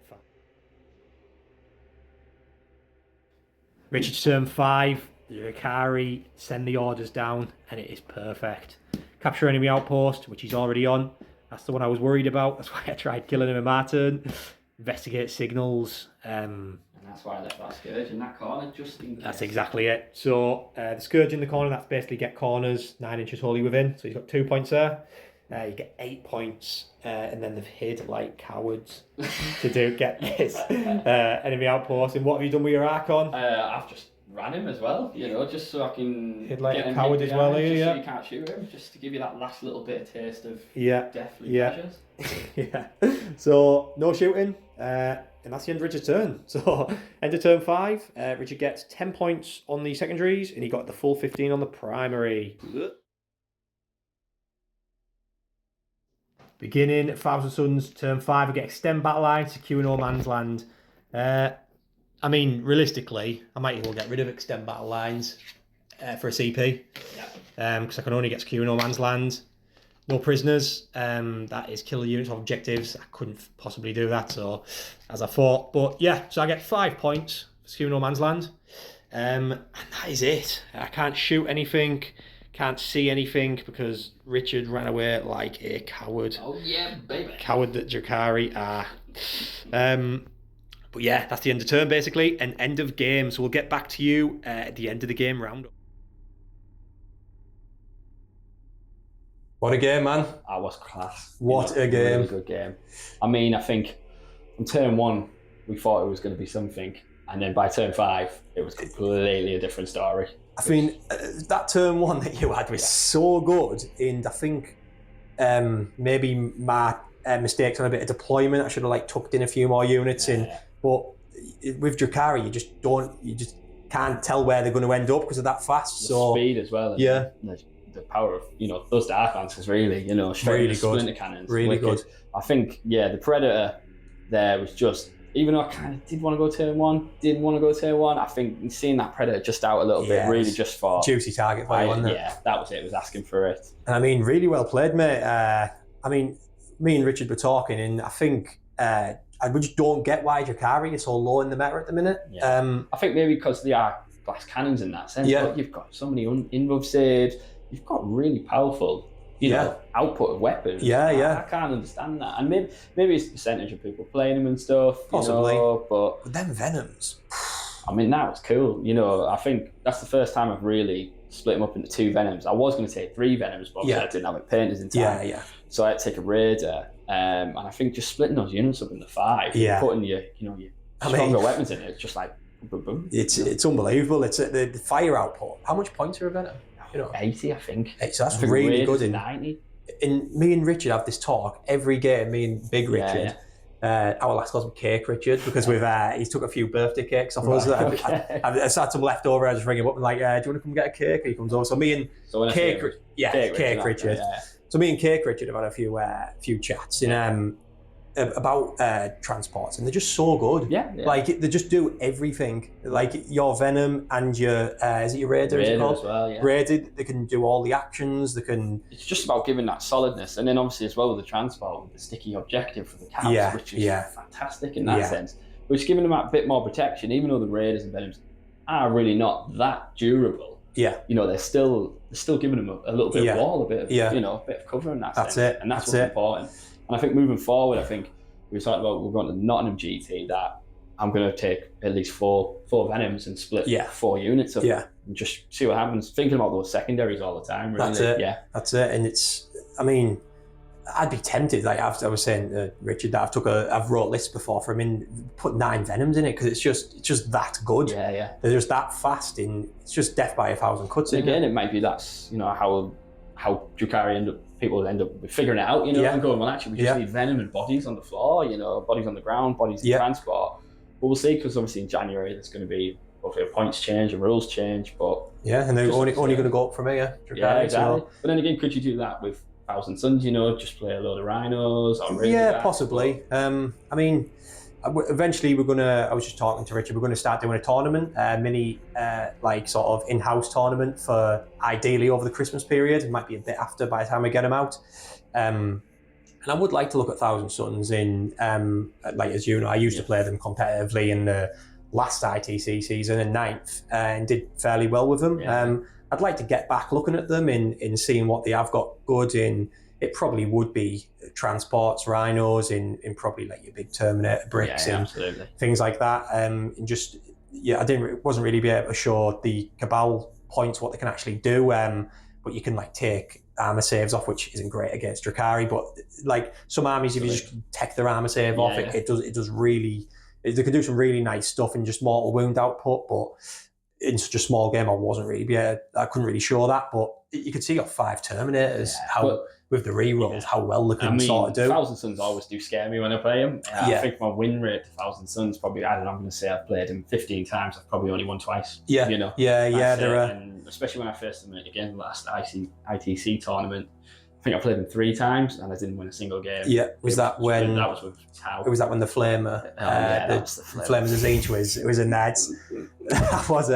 Richard's turn 5. Drukhari send the orders down, and it is perfect. Capture enemy outpost, which he's already on. That's the one I was worried about. That's why I tried killing him in my turn. Investigate signals.
And that's why I left that scourge in that corner, just in case.
That's exactly it. So the scourge in the corner, that's basically get corners 9 inches wholly within. So you've got 2 points there. You get 8 points, and then they've hid like cowards to get this enemy outpost. And what have you done with your Archon?
I've just ran him as well, you know, just so I can
hid like
get
a
him
coward
hit
as well,
behind,
here,
just
yeah.
so you can't shoot him, just to give you that last little bit of taste of deathly
yeah.
pleasures.
Yeah. So no shooting, and that's the end of Richard's turn. So end of turn 5, Richard gets 10 points on the secondaries, and he got the full 15 on the primary. Beginning Thousand Suns, turn 5, I get extend battle line, secure no man's land. I mean, realistically, I might even get rid of extend battle lines for a CP.
Yeah.
Because I can only get secure no man's land. No prisoners. That is kill units of objectives. I couldn't possibly do that, so as I thought. But yeah, so I get 5 points for secure no man's land. And that is it. I can't shoot anything. Can't see anything because Richard ran away like a coward.
Oh yeah, baby.
Coward that Drukhari are. But yeah, that's the end of turn basically, and end of game. So we'll get back to you at the end of the game roundup.
What a game, man.
That was class.
What a game.
Really good game. I mean, I think on turn 1, we thought it was going to be something. And then by turn 5, it was completely a different story.
I mean, that turn 1 that you had was so good. And I think maybe my mistakes on a bit of deployment, I should have like tucked in a few more units in. But with Drukhari, you just can't tell where they're going to end up because of that fast.
The speed as well. And
yeah.
The power of, those dark lancers really, straight
really
into splinter cannons.
Really
wicked.
good.
I think, the Predator there was just, even though I kind of did want to go turn 1, I think seeing that Predator just out a little bit really just for...
Juicy target for you, wasn't it?
Yeah, that was it. It was asking for it.
And I mean, really well played, mate. I mean, me and Richard were talking, and I think we just don't get why Drukhari is so low in the meta at the minute.
Yeah. I think maybe because they are glass cannons in that sense.
Yeah.
But you've got so many involved saves. You've got really powerful, output of weapons. I can't understand that. And maybe it's the percentage of people playing them and stuff.
Possibly.
But
them Venoms.
I mean, that was cool. I think that's the first time I've really split them up into 2 Venoms. I was going to take 3 Venoms, but I didn't have it painted in time.
Yeah.
So I had to take a Raider. And I think just splitting those units up into 5, putting your stronger weapons in it, it's just like boom, boom.
It's unbelievable. It's the fire output. How much points are a Venom?
80, I think.
So that's really good.
90.
And me and Richard have this talk every game. Me and Big Richard. Our last calls him Cake Richard because he's took a few birthday cakes off us. I've had some left over. I just ring him up and like, do you want to come get a cake? And he comes over. So me and Cake Richard.
Yeah.
So me and Cake Richard have had a few chats, and about transports, and they're just so good.
Yeah.
Like they just do everything. Like your Venom and your is it your Raider?
Raider as well. Yeah.
Raider, they can do all the actions. They can.
It's just about giving that solidness, and then obviously as well with the transport, with the sticky objective for the caps, which is fantastic in that sense. Which is giving them a bit more protection, even though the Raiders and Venoms are really not that durable.
Yeah.
You know, they're still giving them a little bit of wall, a bit of you know, a bit of cover in that sense.
That's it.
And that's what's important. And I think moving forward, I think we were talking about we're going to Nottingham GT, that I'm going to take at least four Venoms and split 4 units up and just see what happens. Thinking about those secondaries all the time. Really.
That's it.
Yeah.
That's it. And it's, I mean, I'd be tempted. Like I was saying to Richard, that I've wrote lists before for him and put 9 Venoms in it because it's just that good.
Yeah.
They're just that fast. It's just death by 1,000 cuts.
And again, it might be that's, you know, how Drukhari people end up figuring it out, you know, and going, well, actually, we just need Venom and bodies on the floor, you know, bodies on the ground, bodies in transport. But we'll see, because obviously in January there's going to be hopefully a points change and rules change. But
and they're only going to go up from here. Drukhari,
exactly. But then again, could you do that with 1,000 Suns? You know, just play a load of Rhinos or
possibly. I mean, eventually we're gonna. I was just talking to Richard. We're going to start doing a tournament, mini, like sort of in-house tournament for ideally over the Christmas period. It might be a bit after by the time we get them out. And I would like to look at 1,000 Suns in, like as you know, I used to play them competitively in the last ITC season in 9th and did fairly well with them. I'd like to get back looking at them in seeing what they have got good in. It probably would be transports, Rhinos, in probably like your big Terminator bricks and things like that. And just wasn't really able to show the Cabal points what they can actually do. But you can like take armor saves off, which isn't great against Drukhari. But like some armies, if you just take their armor save off, it does really. They can do some really nice stuff in just mortal wound output, but in such a small game, I couldn't really show that. But you could see your 5 Terminators, with the rerolls, how well they can sort of do.
1,000 Suns always do scare me when I play them. I think my win rate to 1,000 Suns probably, I don't know, I'm going to say I've played them 15 times, I've probably only won twice. You know?
And
especially when I faced them again last ITC tournament, I think I played them 3 times and I didn't win a single game.
That was with Tau? Was that when the Flamer, the Flamer Zinch was a Neds? That was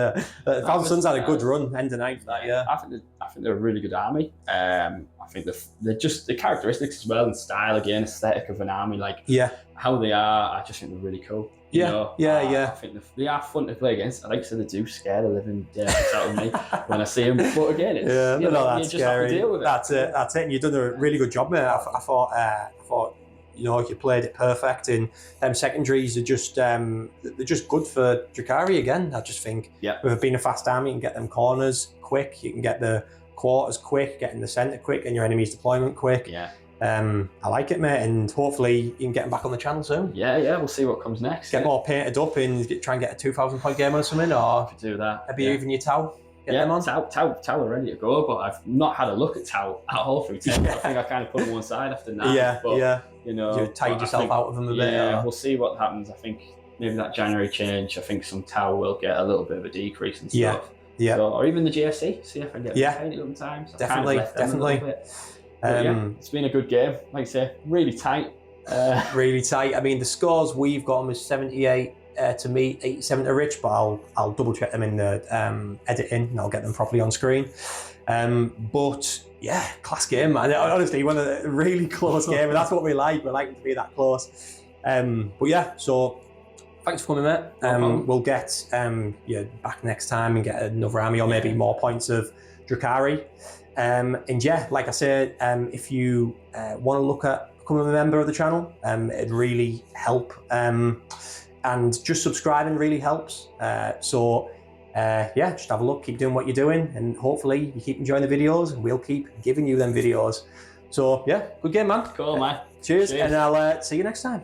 1,000 Suns had a good run end of 9th that year.
I think they're a really good army. I think they're just the characteristics as well and style, again, aesthetic of an army, like how they are. I just think they're really cool. I think they are fun to play against. Like I said, they do scare the living daylights out of me when I see them. But again, it's
they're not that
you just
scary.
have to deal with it.
That's it. And you've done a really good job, mate. I thought you know, you played it perfect. And secondaries are just they're just good for Drukhari again. I just think with being a fast army, you can get them corners quick. You can get the quarters quick, get in the centre quick, and your enemy's deployment quick. I like it, mate, and hopefully you can get them back on the channel soon.
We'll see what comes next.
Get more painted up and try and get a 2,000 point game or something, or
do that.
Maybe even your Tau. Get them on.
Tau are ready to go, but I've not had a look at Tau at all through 10. I think I kind of put them one side after 9. You know,
you tied yourself out of them a bit.
We'll see what happens. I think maybe that January change, I think some Tau will get a little bit of a decrease and stuff. So, or even the GSC, see if I can get painted up times.
Definitely.
It's been a good game. Like I say, really tight.
Really tight. I mean, the scores we've got them as 78 to me, 87 to Rich, but I'll double check them in the editing and I'll get them properly on screen. But yeah, class game, man. Honestly, one of the really close game, and that's what we like. We like them to be that close. But yeah, so thanks for coming, mate. We'll get you back next time and get another army or maybe more points of Drukhari. And yeah, like I said, if you want to look at becoming a member of the channel, it'd really help. And just subscribing really helps. So just have a look, keep doing what you're doing, and hopefully you keep enjoying the videos, and we'll keep giving you them videos. So yeah, good game, man.
Cool, man.
Cheers, and I'll see you next time.